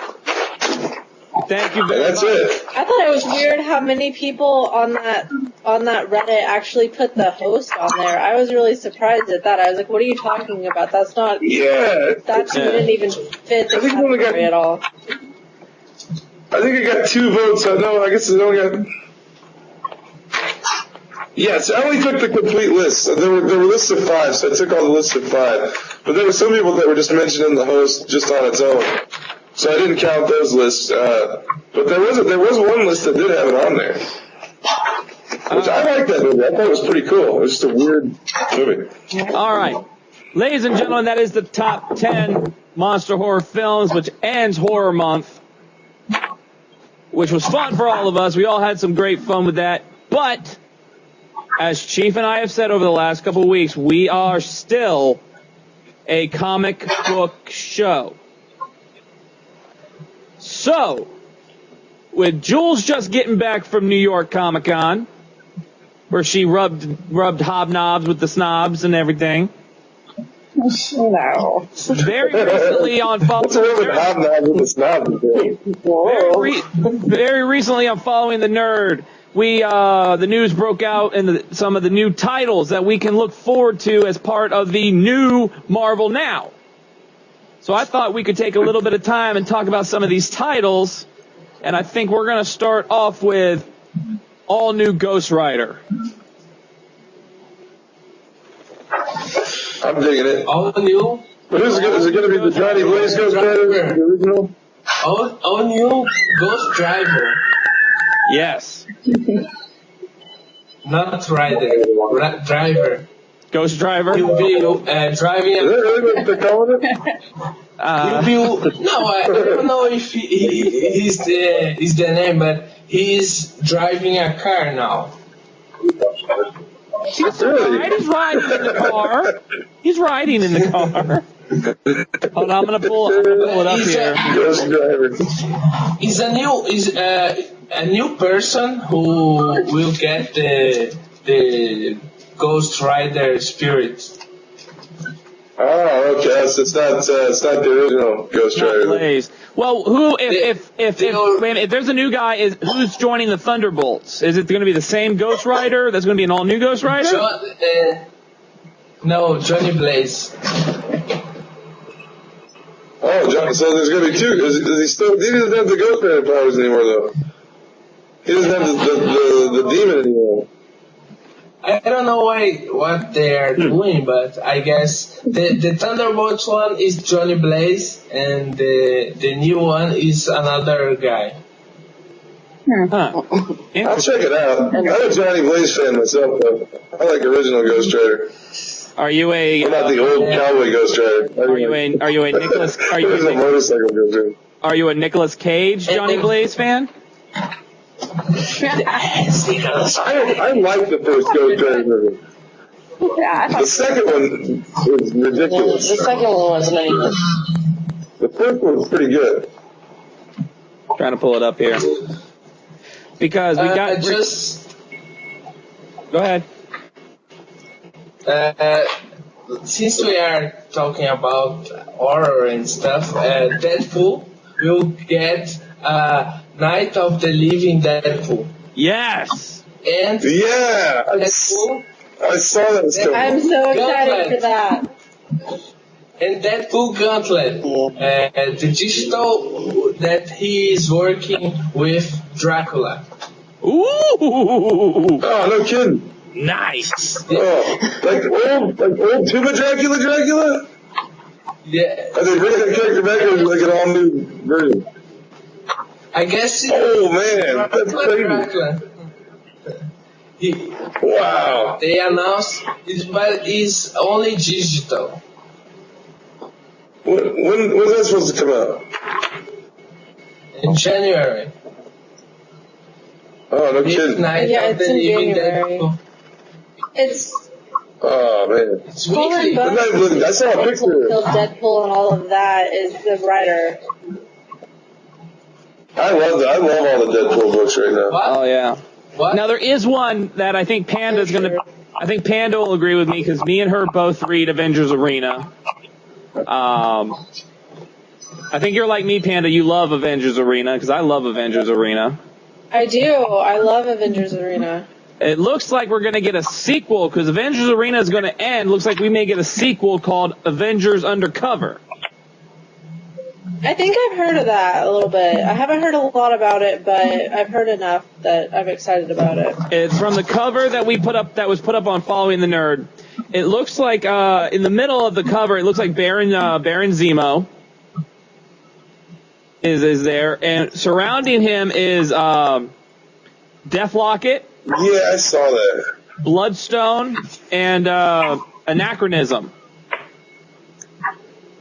Thank you very much. That's it. I thought it was weird how many people on that Reddit actually put the host on there. I was really surprised at that. I was like, what are you talking about? That's not... Yeah. That didn't even fit the category at all. I think it got 2 votes. No, I guess it only got... Yes, I only took the complete list. There were lists of 5, so I took all the lists of 5. But there were some people that were just mentioned in the host just on its own. So I didn't count those lists. But there was one list that did have it on there. Which I liked that movie. I thought it was pretty cool. It was just a weird movie. All right. Ladies and gentlemen, that is the top 10 monster horror films, which ends Horror Month, which was fun for all of us. We all had some great fun with that. But... as Chief and I have said over the last couple of weeks, we are still a comic book show. So, with Jules just getting back from New York Comic Con, where she rubbed hobnobs with the snobs and everything. No. Very recently on very recently on Following the Nerd, the news broke out and some of the new titles that we can look forward to as part of the new Marvel Now. So I thought we could take a little bit of time and talk about some of these titles, and I think we're going to start off with all new Ghost Rider. I'm digging it. All new. Is it going to be the Johnny Blaze Ghost Rider, the original? All new Ghost Driver. Yes. Not rider. Driver. Ghost Driver. You'll be driving. Is that really what they're calling it? No, I don't know if he's the name, but he's driving a car now. He's riding in the car. He's riding in the car. Hold on, I'm gonna pull it up here. Ghost Driver. He's a new person who will get the Ghost Rider spirit. Oh, okay. So it's not the original Ghost Rider. Blaze. Well, if there's a new guy, who's joining the Thunderbolts? Is it going to be the same Ghost Rider? That's going to be an all new Ghost Rider? No, Johnny Blaze. Oh, so there's going to be two. He doesn't have the Ghost Rider powers anymore, though. He doesn't have the demon anymore. I don't know what they are doing, but I guess the Thunderbolts one is Johnny Blaze, and the new one is another guy. Huh. I'll check it out. I'm a Johnny Blaze fan myself, though. I like original Ghost Rider. Are you I'm not the old cowboy Ghost Rider. Are you a Nicholas? Are you a motorcycle Ghost Rider? Are you a Nicolas Cage Johnny Blaze fan? I like the first Ghost Rider movie. Yeah, The second one is ridiculous. the second one wasn't any good. The first one was pretty good. Trying to pull it up here because we got Go ahead. Since we are talking about horror and stuff, Deadpool will get Night of the Living Deadpool. Yes. And Deadpool. I saw that was coming. I'm so excited for that. And Deadpool Gauntlet, the digital that he is working with Dracula. Ooh. Oh, no kidding. Nice. Oh, like old Tuba Dracula? Yeah. Are they bringing that character back or like an all new version? I guess. Oh man, that's crazy. Wow. They announced but it's only digital. When was that supposed to come out? In January. Oh, no kidding. Yeah, it's in January. Oh man. It's weekly. I saw a picture. Deadpool and all of that is the writer. I love all the Deadpool books right now. What? Oh yeah. What? Now there is one that I think Panda's gonna. I think Panda will agree with me because me and her both read Avengers Arena. I think you're like me, Panda. You love Avengers Arena because I love Avengers Arena. I do. I love Avengers Arena. It looks like we're going to get a sequel because Avengers Arena is going to end. Looks like we may get a sequel called Avengers Undercover. I think I've heard of that a little bit. I haven't heard a lot about it, but I've heard enough that I'm excited about it. It's from the cover that we put up, that was put up on Following the Nerd. It looks like in the middle of the cover, it looks like Baron Zemo is there, and surrounding him is Death Locket. Yeah, I saw that. Bloodstone and Anachronism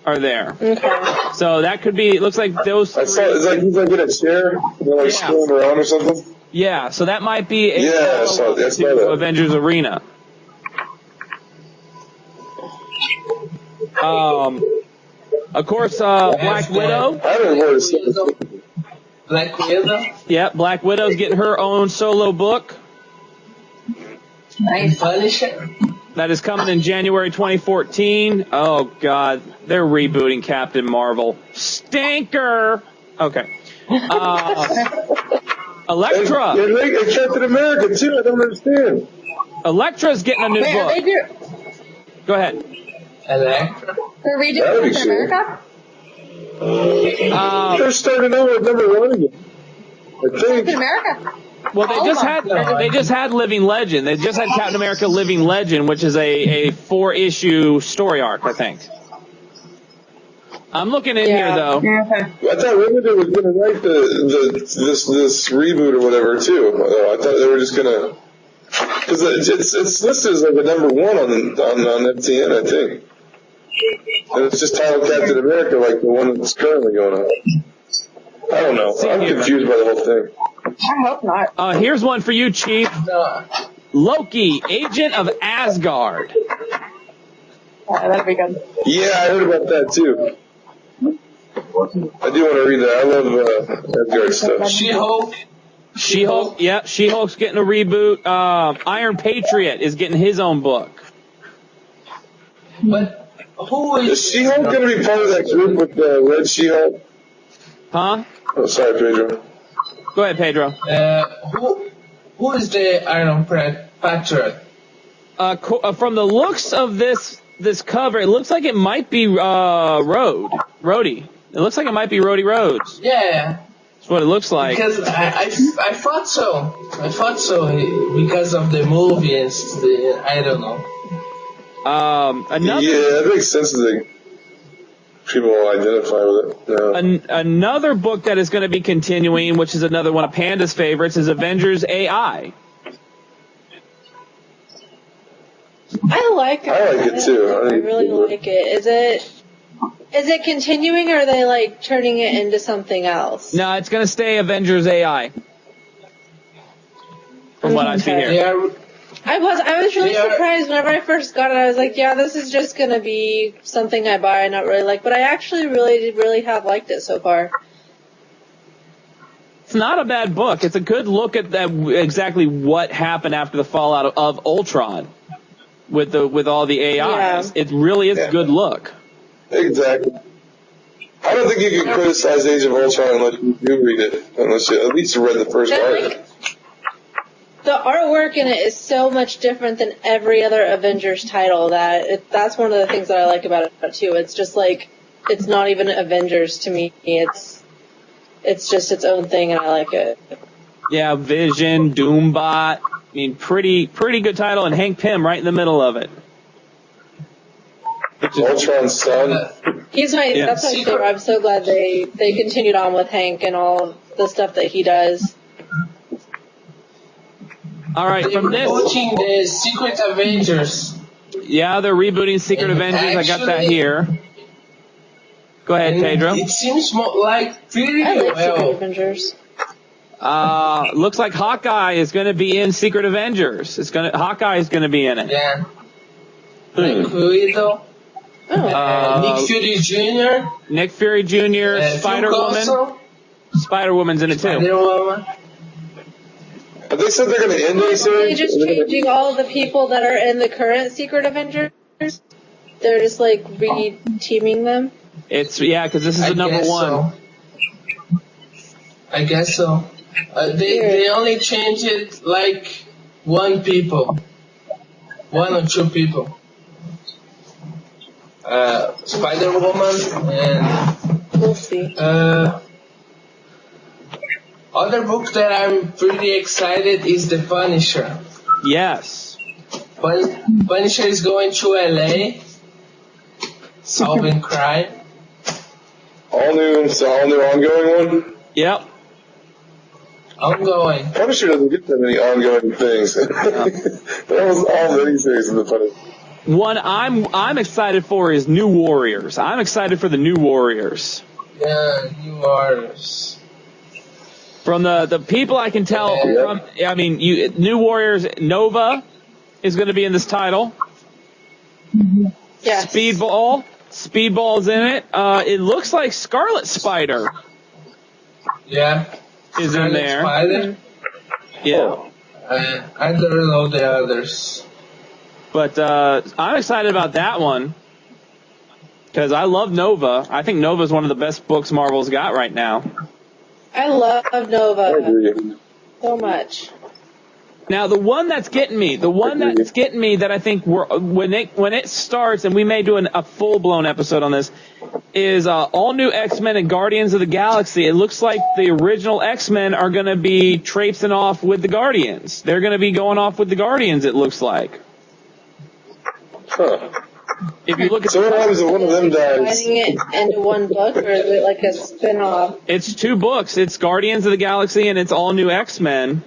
are there. Okay. So that could be. It looks like those. I saw. It's like he's like in a chair, like scrolling around or something. Yeah. So that might be a I saw that. Avengers Arena. Of course, Black Widow. I don't know where to Black Widow. Yep, Black Widow's getting her own solo book. Nice. Punisher. That is coming in January 2014. Oh, God. They're rebooting Captain Marvel. Stinker! Okay. Elektra. And Captain America, too. I don't understand. Elektra's getting a new book. Go ahead. Elektra. They're redoing Captain America? They're starting over at number 1 again. I think. Captain America. Well, they just had Living Legend. They just had Captain America Living Legend, which is a 4-issue story arc, I think. I'm looking in here though. Yeah, okay. I thought Limited was going to write this reboot or whatever too. I thought they were just going to, because it's listed as like a number 1 on FTN, I think. And it's just titled Captain America, like the one that's currently going on. I don't know. I'm confused by the whole thing. I hope not. Here's one for you, Chief. Loki, Agent of Asgard. Yeah, that'd be good. Yeah, I heard about that too. I do want to read that. I love Asgard stuff. She-Hulk. Yeah, She-Hulk's getting a reboot. Iron Patriot is getting his own book. But who is She-Hulk going to be part of that group with Red She-Hulk? Huh? Oh, sorry, Pedro. Go ahead, Pedro. Who is the Iron Patriot? From the looks of this cover, it looks like it might be Rhodey. It looks like it might be Rhodey Rhodes. Yeah. That's what it looks like. Because I thought so. I thought so because of the movie and I don't know. Yeah, it makes sense that people will identify with it. Yeah. Another book that is going to be continuing, which is another one of Panda's favorites, is Avengers AI. I like it too. I really like it. Is it continuing, or are they like turning it into something else? No, it's going to stay Avengers AI. From what I see here. I was really surprised whenever I first got it. I was like, yeah, this is just going to be something I buy and not really like. But I actually really have liked it so far. It's not a bad book. It's a good look at that exactly what happened after the fallout of Ultron with all the AIs. Yeah. It really is a good look. Exactly. I don't think you can criticize Age of Ultron unless you do read it, unless you at least read the first arc. The artwork in it is so much different than every other Avengers title that's one of the things that I like about it too. It's just like, it's not even Avengers to me. It's just its own thing, and I like it. Yeah, Vision, Doombot. I mean, pretty good title, and Hank Pym right in the middle of it. Ultron's son. That's my favorite. I'm so glad they continued on with Hank and all the stuff that he does. All right, from this, watching the Secret Avengers. Yeah, they're rebooting Secret Avengers. Actually, I got that here. Go ahead, Pedro. It seems more like pretty well. Secret Avengers. Looks like Hawkeye is going to be in Secret Avengers. Hawkeye is going to be in it. Yeah. Black Widow. Nick Fury Jr. Nick Fury Jr. Spider-Woman. Spider-Woman's in it too. Spider-Woman. They said they're going to end the series. Are they just changing all of the people that are in the current Secret Avengers? They're just like re-teaming them? Because this is the number 1. So. I guess so. They only change it like 1 or 2 people. Spider-Woman and we'll see. Other book that I'm pretty excited is The Punisher. Yes. Punisher is going to LA, solving crime. All new ongoing one? Yep. Ongoing. Punisher doesn't get that many ongoing things. That was all miniseries in the Punisher. One I'm excited for is New Warriors. I'm excited for the New Warriors. Yeah, New Warriors. From the people I can tell, New Warriors, Nova is going to be in this title. Yes. Speedball's in it. It looks like Scarlet Spider. Yeah. is in there. Spider. Yeah. I don't know the others. But I'm excited about that one because I love Nova. I think Nova is one of the best books Marvel's got right now. I love I Nova agree. so much. Now, the one that's getting me that I think when it starts, and we may do a full-blown episode on this, is all new X-Men and Guardians of the Galaxy. It looks like the original X-Men are going to be traipsing off with the Guardians. They're going to be going off with the Guardians, it looks like. Huh. If you look at So what happens if one of them dies? Dividing it into one book, or is it like a spin-off? it's 2 books. It's Guardians of the Galaxy and it's all new X-Men.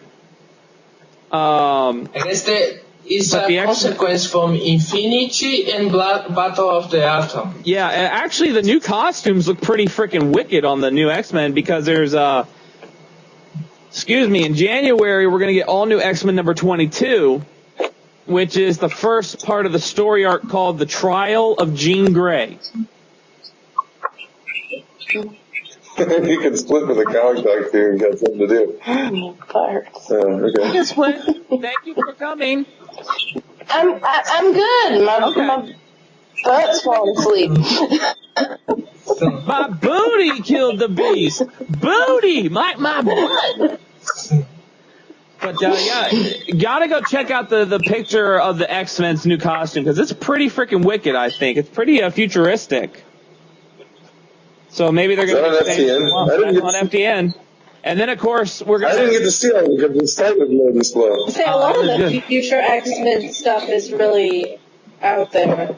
I guess that is But the a consequence from Infinity and Battle of the Atom. Yeah, actually, the new costumes look pretty freaking wicked on the new X-Men because there's, in January, we're going to get all new X-Men number 22, which is the first part of the story arc called The Trial of Jean Grey. You can split with a comic book too and got something to do. Okay. Split. Thank you for coming. I'm good. My butt's falling asleep. My booty killed the beast. Booty, my butt. But yeah, gotta go check out the picture of the X-Men's new costume because it's pretty freaking wicked. I think it's pretty futuristic. So maybe they're going to Is that on FTN? on FTN. And then of course we're going. I didn't get to see all because the site was loading slow. Say a lot of the future X-Men stuff is really out there.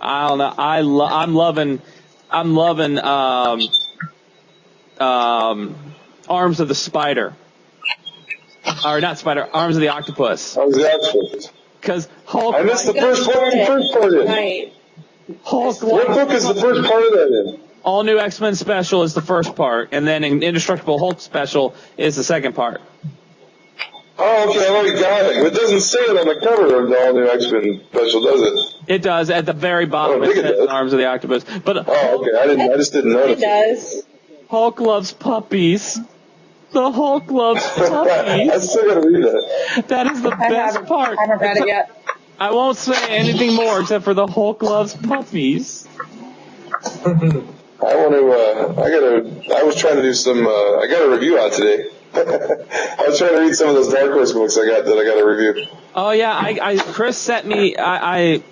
I don't know. I'm loving Arms of the Spider. Or not Spider, Arms of the Octopus. I was the Octopus. Because Hulk. I missed the first part. The first part in. Right. Hulk. What book is the first part of that in? All New X-Men Special is the first part, and then Indestructible Hulk Special is the second part. Oh, okay, I've already got it. It doesn't say it on the cover of the All New X-Men Special, does it? It does at the very bottom. Oh, I It think it says does. Arms of the Octopus. But Oh, okay. I just didn't It notice. does. Hulk loves puppies. The Hulk loves I puppies. still gotta read that. That is the best part. I haven't read it yet. I won't say anything more except for the Hulk loves puppies. I want to. I was trying to do some. I got a review out today. I was trying to read some of those Dark Horse books I got to review. Oh yeah, Chris sent me. I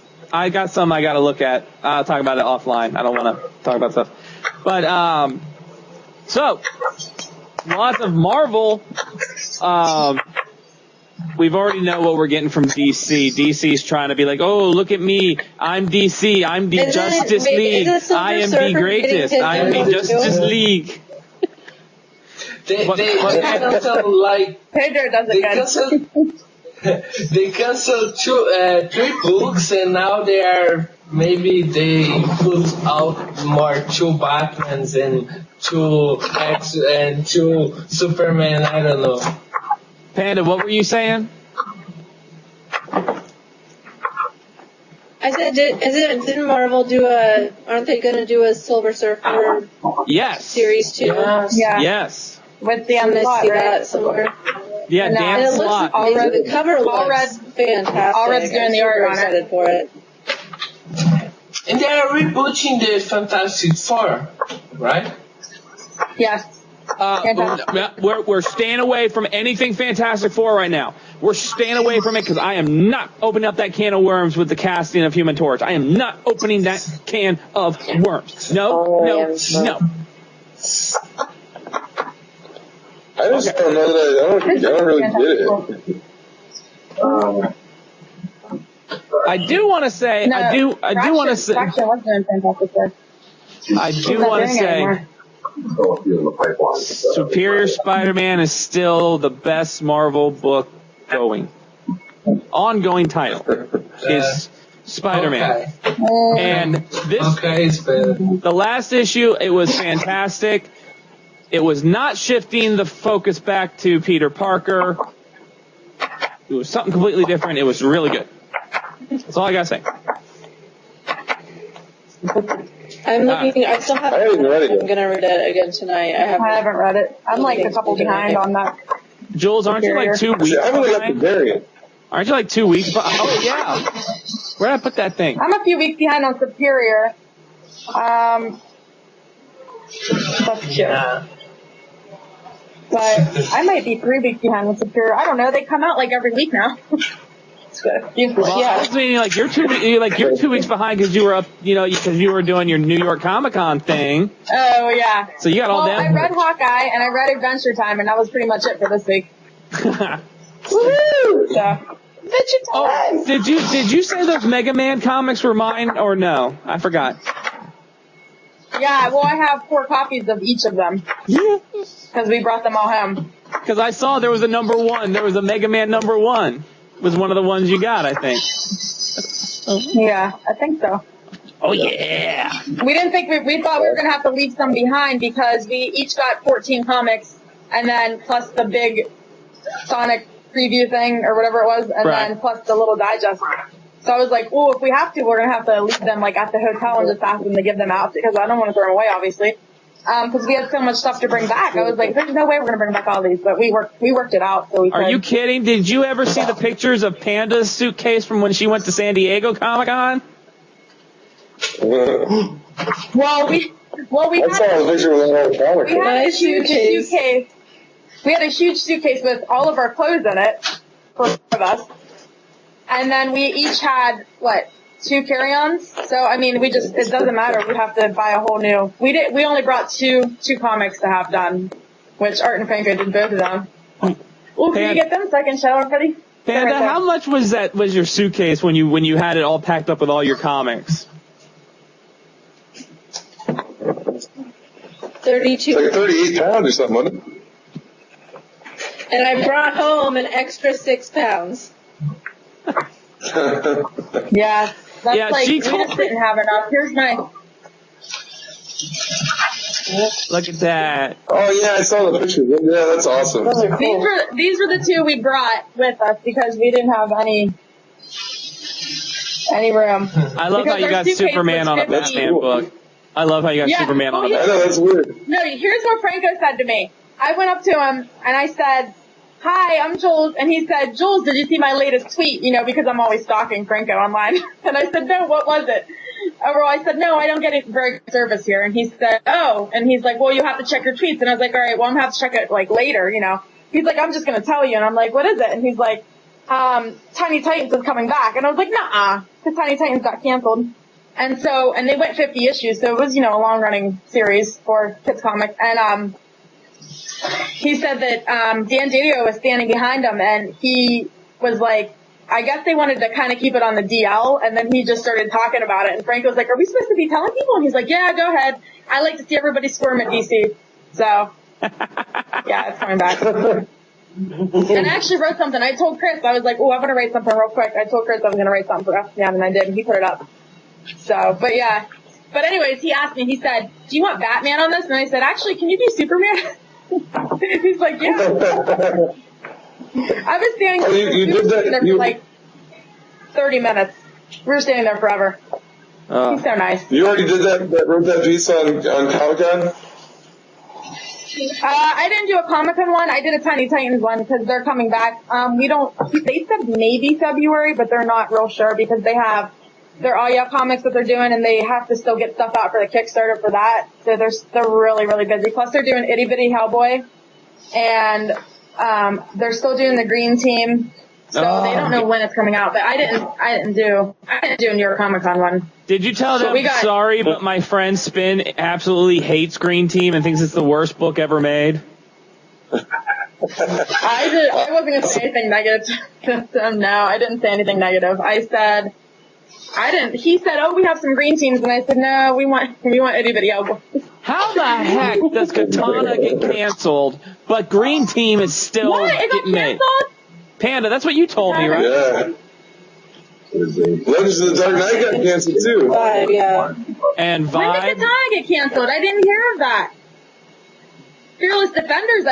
got some I got to look at. I'll talk about it offline. I don't want to talk about stuff. But so lots of Marvel. We've already know what we're getting from DC. DC's trying to be like, oh, look at me. I'm DC. I'm the Justice League. I am the greatest. I am the Justice League. They cancel like Pedro does it good. they canceled 3 books and now they put out more 2 Batmans and 2 X and 2 Superman. I don't know. Panda, what were you saying? I said, didn't Marvel aren't they going to do a Silver Surfer Yes. series too? Yes. Yeah. Yes. With the I'm going to plot, see right? that somewhere. Yeah, And Dan And it Slott. looks amazing. The cover All looks Red- fantastic. All Red's doing I'm the art super on it. excited for it. And they are rebooting the Fantastic Four, right? Yeah. We're staying away from anything Fantastic Four right now. We're staying away from it because I am not opening up that can of worms with the casting of Human Torch. I am not opening that can of worms. No. I just don't know that I don't really get it. I do want to say. I do want to say. Fraction was doing Fantastic Four. I do want to say. Superior Spider-Man is still the best Marvel book going. Ongoing title is Spider-Man. Okay. And this, It's better. the last issue, it was fantastic. It was not shifting the focus back to Peter Parker. It was something completely different. It was really good. That's all I gotta say. I'm looking. I still haven't. I haven't read it yet. I'm gonna read it again tonight. I haven't read it. I'm like a couple behind on that. Jules, aren't you like 2 weeks I've only got the behind? variant. Aren't you like 2 weeks behind? Oh, yeah. Where'd I put that thing? I'm a few weeks behind on Superior. That's cute. Yeah. But I might be 3 weeks behind on Superior. I don't know. They come out like every week now. It's good. Well, I was meaning like you're 2 weeks behind because you were up, because you were doing your New York Comic-Con thing. Oh, yeah. So you got all that. I read Hawkeye and I read Adventure Time, and that was pretty much it for this week. Woohoo! So, Adventure Time! Oh, did you say those Mega Man comics were mine or no? I forgot. Yeah, well, I have 4 copies of each of them. Yeah. Because we brought them all home. Because I saw there was a number 1. There was a Mega Man number 1. Was one of the ones you got, I think. Yeah, I think so. Oh, yeah. We didn't think we thought we were going to have to leave some behind because we each got 14 comics, and then plus the big Sonic preview thing or whatever it was, and Right. then plus the little digest. So I was like, oh, if we have to, we're going to have to leave them like at the hotel and just ask them to give them out because I don't want to throw them away, obviously. Because we had so much stuff to bring back. I was like, there's no way we're going to bring back all these, but we worked it out. So we Are could. you kidding? Did you ever see the pictures of Panda's suitcase from when she went to San Diego Comic-Con? Well, we I saw a picture of that whole comic. We had a Nice huge suitcase. suitcase. We had a huge suitcase with all of our clothes in it for us, and then we each had 2 carry-ons. So I mean, it doesn't matter. We have to buy a whole new. We only brought two comics to have done, which Art and Franco did both of them. Oh, can you get them so I can show everybody? Panda, how much was your suitcase when you had it all packed up with all your comics? 32. It's like 38 pounds or something, wasn't it? And I brought home an extra 6 pounds. Yeah, that's Yeah, like she we told just me- didn't have enough. Here's my. Look at that. Oh, yeah, I saw the picture. Yeah, that's awesome. These were the 2 we brought with us because we didn't have any room. I love how Because you our got suitcase Superman was on a 50. Batman book. I love how you got Yeah. Superman on a Oh, yeah. I Batman. know, that's weird. No, here's what Franco said to me. I went up to him and I said, "Hi, I'm Jules," and he said, "Jules, did you see my latest tweet?" Because I'm always stalking Franco online. And I said, "No, what was it?" Overall, I said, "No, I don't get a very good service here." And he said, "Oh," and he's like, "Well, you have to check your tweets." And I was like, "All right, well, I'm gonna have to check it later." He's like, "I'm just gonna tell you," and I'm like, "What is it?" And he's like, "Tiny Titans is coming back," and I was like, "Nuh-uh," because Tiny Titans got canceled. And they went 50 issues, so it was, a long-running series for Kids Comics. And, he said that, Dan Didio was standing behind him, and he was like, I guess they wanted to kind of keep it on the DL, and then he just started talking about it. And Frank was like, "Are we supposed to be telling people?" And he's like, "Yeah, go ahead. I like to see everybody squirm at DC." So, yeah, it's coming back. And I actually wrote something. I told Chris, I was like, "Oh, I'm going to write something real quick." I told Chris I was going to write something for FCM, and I did, and he put it up. So, but yeah. But anyways, he asked me, he said, "Do you want Batman on this?" And I said, "Actually, can you do Superman?" He's like, "Yeah." I was standing, Oh, you we did were that- standing there you- for like 30 minutes. We were standing there forever. He's so nice. You already did wrote that piece on Comic-Con? I didn't do a Comic-Con one. I did a Tiny Titans one because they're coming back. They said maybe February, but they're not real sure because they have their All comics that they're doing, and they have to still get stuff out for the Kickstarter for that. So they're really, really busy. Plus they're doing Itty Bitty Hellboy, and they're still doing the Green Team. So they don't know when it's coming out, but I didn't do a New York Comic-Con one. Did you tell them, sorry, but my friend Spin absolutely hates Green Team and thinks it's the worst book ever made? I wasn't going to say anything negative to them. No, I didn't say anything negative. He said, "Oh, we have some Green Teams," and I said, "No, we want Itty Bitty Hellboy." How the heck does Katana get canceled, but Green Team is still getting made? Panda, that's what you told me, right? Yeah. Legends of the Dark Knight got canceled too. Yeah. And When did Vibe. Katana get canceled? I didn't hear of that. Fearless Defenders.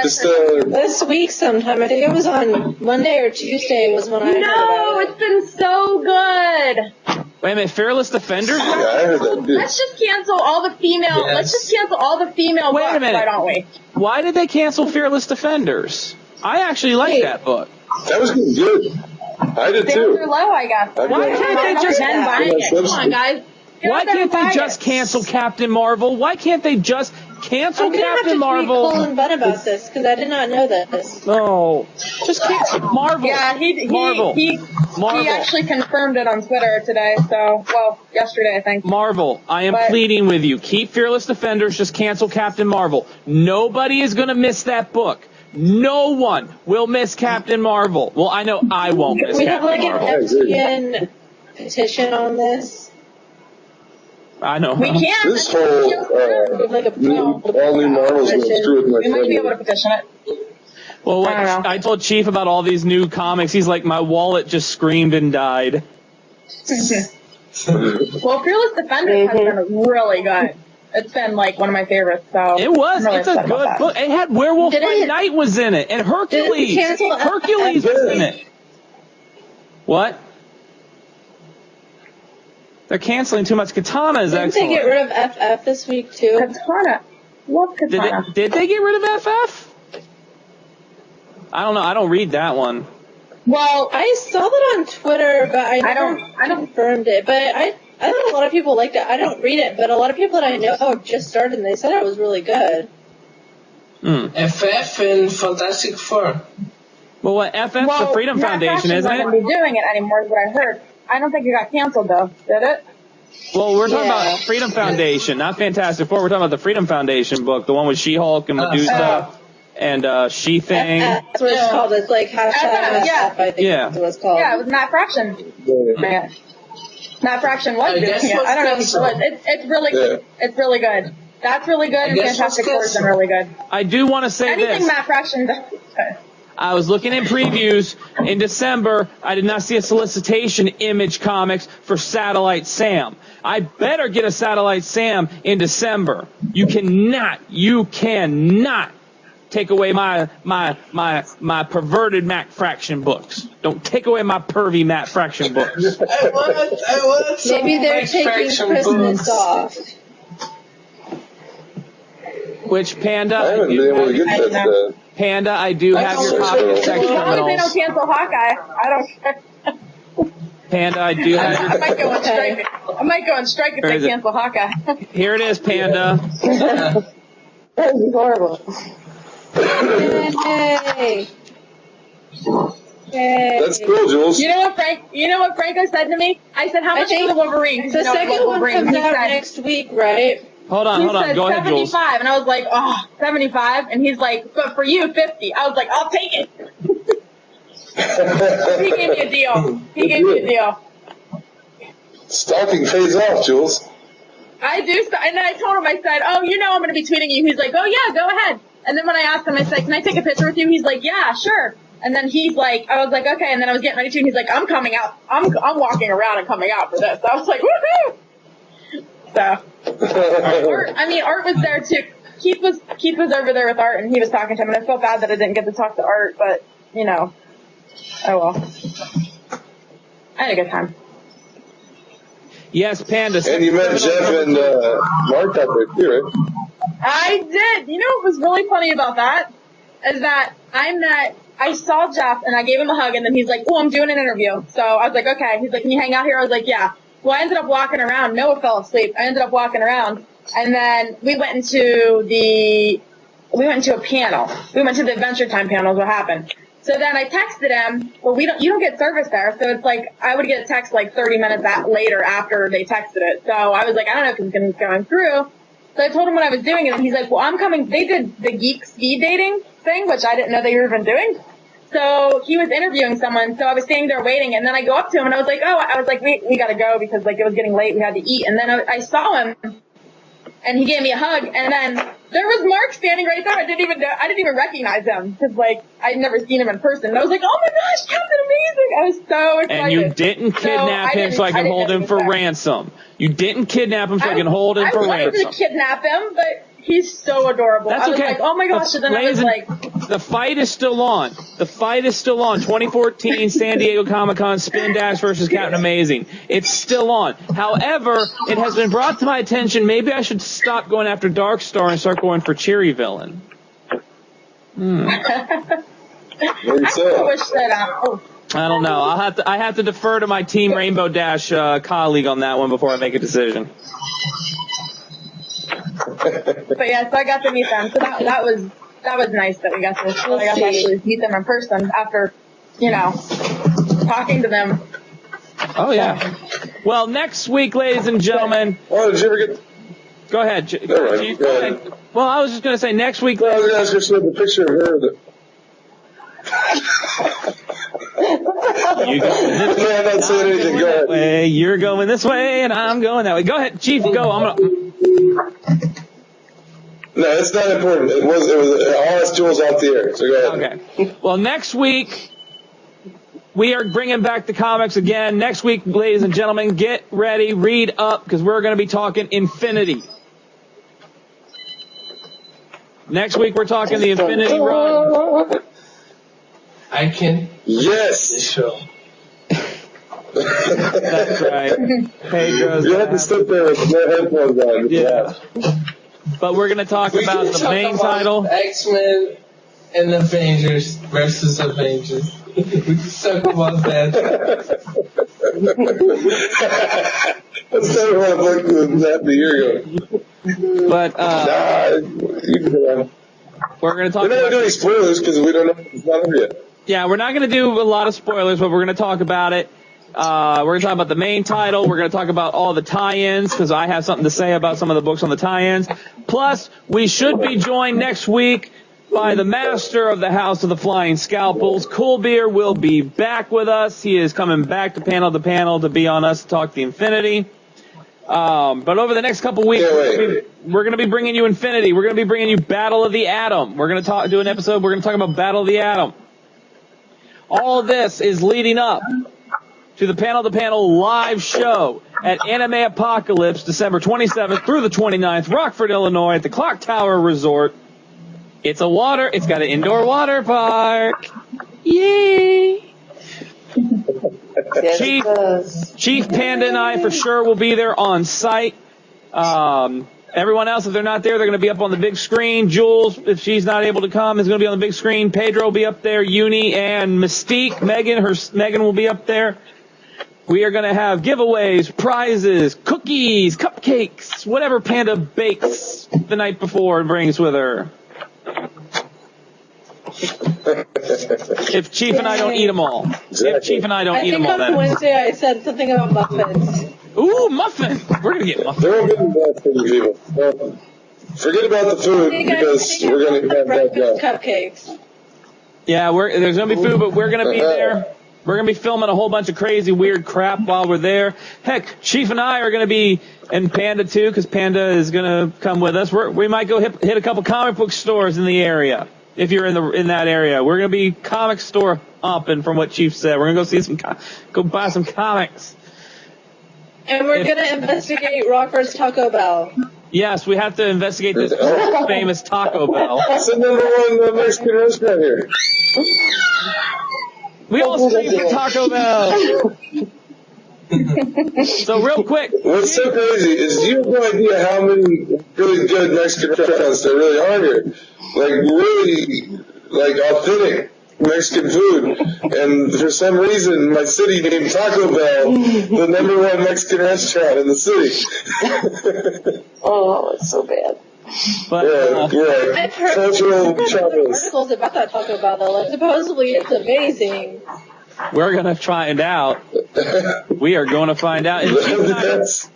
This week sometime. I think it was on Monday or Tuesday was when I heard about No, it. it's been so good. Wait a minute, Fearless Defenders? Yeah, I heard that too. Let's just cancel all the female. Yes. Let's just cancel all the female Wait a books, minute. why don't we? Why did they cancel Fearless Defenders? I actually like that book. That was good. I did Sales are too. low, I guess. Why can't they just- men buying it? Come on, guys. Why can't they just cancel Captain Marvel? Why can't they just cancel I'm gonna have Captain to Marvel? tweet Colin Bunn about this because I did not know this. No, just cancel Marvel. Yeah, Marvel. he Marvel. actually confirmed it on Twitter today. So, well, yesterday I think. Marvel, I am But- pleading with you. Keep Fearless Defenders. Just cancel Captain Marvel. Nobody is going to miss that book. No one will miss Captain Marvel. Well, I know I won't miss We have Captain like Marvel. an FTN petition on this. I know. We can't. This whole We have like a all new Marvel's going through with my We might be able to friend. petition it. Well, I don't know. I told Chief about all these new comics. He's like, my wallet just screamed and died. Well, Fearless Defenders has been really good. It's been like one of my favorites. So It was. I'm really It's a upset about good that. book. It had Werewolf Did by it- Night was in it, and Hercules. Did it cancel Hercules was in it. What? They're canceling too much. Katana is Didn't they excellent. get rid of FF this week too? Katana. Love Katana. Did they get rid of FF? I don't know. I don't read that one. Well, I saw that on Twitter, but I don't- confirmed it. But I know a lot of people liked it. I don't read it, but a lot of people that I know have just started and they said it was really good. FF and Fantastic Four. Well, what? FF's the Freedom Matt Foundation, Fraction's isn't not it? going to be doing it anymore, is what I heard. I don't think it got canceled though. Did it? Well, we're talking Yeah. about Freedom Foundation, not Fantastic Four. We're talking about the Freedom Foundation book, the one with She-Hulk and Medusa and She-Thing. That's what it's called. It's like hashtag Yeah. FF, I think Yeah. that's what it's called. Yeah, it was Matt Fraction. Yeah. Matt Fraction was I doing guess it. what's I don't know if he canceled. was. It's really good. It's really good. That's really good, and guess Fantastic what's Four has been canceled. really good. I do want to say Anything this. Matt Fraction does. is good. I was looking in previews in December. I did not see a solicitation Image Comics for Satellite Sam. I better get a Satellite Sam in December. You cannot take away my perverted Matt Fraction books. Don't take away my pervy Matt Fraction books. I want some Maybe they're Mike taking Fraction Christmas books. off. Which Panda? I haven't been able to get I don't that. know. Panda, I do have your copy of Sex As long as they don't Criminals. cancel Hawkeye, I don't care. Panda, I do have I your. might go on strike. I might go on strike if Where they is it? cancel Hawkeye. Here it is, Panda. That would be horrible. Yay! Yay! That's cool, Jules. You know what Franco said to me? I said, how I much think for the Wolverine? 'Cause The you know, I love second one Wolverine. comes He out said, next week, right? Hold on. he said Go ahead, Jules. 75, and I was like, oh, 75, and he's like, but for you, 50. I was like, I'll take it. He gave me a deal. He gave me a deal. Stalking pays off, Jules. I do, and then I told him, I said, oh, you know I'm going to be tweeting you. He's like, oh yeah, go ahead. And then when I asked him, I said, can I take a picture with you? He's like, yeah, sure. And then he's like, I was like, okay. And then I was getting ready to, and he's like, I'm coming out. I'm walking around and coming out for this. I was like, woohoo! So, Art was there too. Keith was over there with Art, and he was talking to him, and I felt bad that I didn't get to talk to Art, but, you know, oh well. I had a good time. Yes, Panda. And you met Jeff and Mark out there too, right? I did. You know what was really funny about that? Is that I saw Jeff and I gave him a hug and then he's like, oh, I'm doing an interview. So I was like, okay. He's like, can you hang out here? I was like, yeah. Well, I ended up walking around. Noah fell asleep. I ended up walking around and then we went into a panel. We went to the Adventure Time panel is what happened. So then I texted him, well, you don't get service there. So it's like, I would get a text like 30 minutes later after they texted it. So I was like, I don't know if it's going through. So I told him what I was doing, and he's like, well, I'm coming. They did the geek speed dating thing, which I didn't know they were even doing. So he was interviewing someone, so I was standing there waiting, and then I go up to him, and I was like, we got to go because, like, it was getting late. We had to eat. And then I saw him, and he gave me a hug, and then there was Mark standing right there. I didn't even recognize him because, like, I'd never seen him in person. And I was like, oh, my gosh, Captain Amazing. I was so excited. And you didn't kidnap him so I can hold him for ransom. You didn't kidnap him so I can hold him for I wanted ransom. to kidnap him, but He's so adorable. That's I was okay. like, oh my gosh, and then I was like... The fight is still on. The fight is still on. 2014 San Diego Comic-Con Spin Dash versus Captain Amazing. It's still on. However, it has been brought to my attention, maybe I should stop going after Darkstar and start going for Cheery Villain. Maybe so. I wish that... I don't know. I have to defer to my Team Rainbow Dash colleague on that one before I make a decision. But yeah, so I got to meet them. So that was nice that I got to actually meet them in person after, talking to them. Oh yeah. Well, next week, ladies and gentlemen. Oh, did you ever get? Go ahead. Chief, Go ahead. Well, I was just gonna say next week. I was gonna ask you to show the picture of her. You going this way, I'm not saying anything. Go ahead. way. You're going this way, and I'm going that way. Go ahead, Chief. Go. No, it's not important. It was. I'll ask Jules off the air. So go ahead. Okay. Well, next week we are bringing back the comics again. Next week, ladies and gentlemen, get ready, read up, because we're going to be talking Infinity. Next week we're talking the Infinity Run. I can. Yes. Show. That's right. Pedro's. You have to sit there with no headphones on. Yeah. But we're going to talk about the main title. X-Men and Avengers versus Avengers. We can talk about that. That's not what I looked at that a year ago. But you can go on. we're going to talk We're not about... going to do any spoilers because we don't know if it's not over yet. Yeah, we're not going to do a lot of spoilers, but we're going to talk about it. We're going to talk about the main title. We're going to talk about all the tie-ins because I have something to say about some of the books on the tie-ins. Plus, we should be joined next week by the master of the House of the Flying Scalpels. Cool Beer will be back with us. He is coming back to panel to be on us to talk the Infinity. But over the next couple weeks, we're going to be bringing you Infinity. We're going to be bringing you Battle of the Atom. We're going to do an episode. We're going to talk about Battle of the Atom. All of this is leading up to the panel live show at Anime Apocalypse, December 27th through the 29th, Rockford, Illinois, at the Clock Tower Resort. It's got an indoor water park. Yay! Chief Panda and I for sure will be there on site. Everyone else, if they're not there, they're going to be up on the big screen. Jules, if she's not able to come, is going to be on the big screen. Pedro will be up there. Uni and Mystique, Megan will be up there. We are going to have giveaways, prizes, cookies, cupcakes, whatever Panda bakes the night before and brings with her. If Chief and I don't eat them all. If Chief and I don't eat them all, I think on Wednesday I said something about muffins. Ooh, muffin! We're going to get muffins. They're all getting bad for you people. Well, forget about the food because we're going to have that down. Cupcakes. Yeah, there's going to be food, but we're going to be there. We're going to be filming a whole bunch of crazy, weird crap while we're there. Heck, Chief and I are going to be, and Panda too, because Panda is going to come with us. We might go hit a couple comic book stores in the area. If you're in that area, we're going to be comic store hopping from what Chief said. We're going to go buy some comics. And we're going to investigate Rockford's Taco Bell. Yes, we have to investigate this famous Taco Bell. It's the number one Mexican restaurant here. We all scream for Taco Bell. So real quick. What's so crazy is you have no idea how many really good Mexican restaurants there really are here. Like really, authentic Mexican food. And for some reason, my city named Taco Bell the number one Mexican restaurant in the city. Oh, it's so bad. But, yeah, I've heard articles about that Taco Bell, though. Like, supposedly it's amazing. We're going to find out. We are going to find out. That's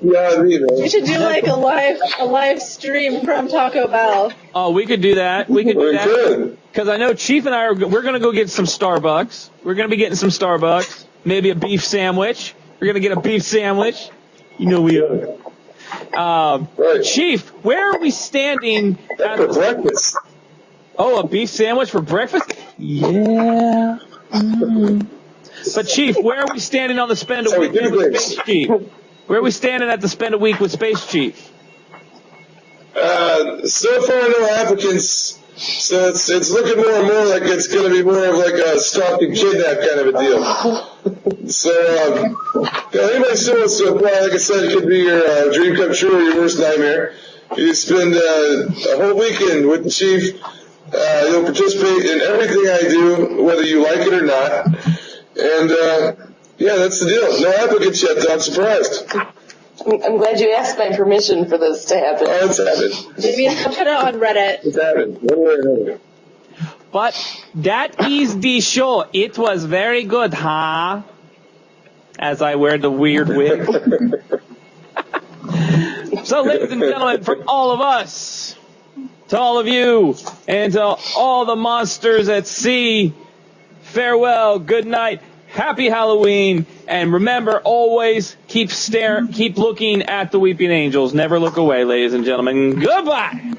beyond me, man. We should do like a live stream from Taco Bell. Oh, we could do that. We could do that. Because I know Chief and I we're going to go get some Starbucks. We're going to be getting some Starbucks. Maybe a beef sandwich. We're going to get a beef sandwich. You know we are. Right. Chief, where are we standing for breakfast? Oh, a beef sandwich for breakfast? Yeah. But Chief, where are we standing on the spend a week with Space Chief? Where are we standing at the spend a week with Space Chief? So far, no applicants. So it's looking more and more like it's going to be more of like a stalk and kidnap kind of a deal. So, anybody still wants to apply, like I said, it could be your dream come true or your worst nightmare. You spend a whole weekend with the chief. You'll participate in everything I do, whether you like it or not. And, yeah, that's the deal. No applicants yet, though. I'm surprised. I'm glad you asked my permission for this to happen. Oh, it's happened. Maybe I'll put it on Reddit. It's happened. One way or another. But that is the show. It was very good, huh? As I wear the weird wig. So, ladies and gentlemen, from all of us, to all of you, and to all the monsters at sea, farewell, good night, happy Halloween, and remember, always keep looking at the weeping angels. Never look away, ladies and gentlemen. Goodbye!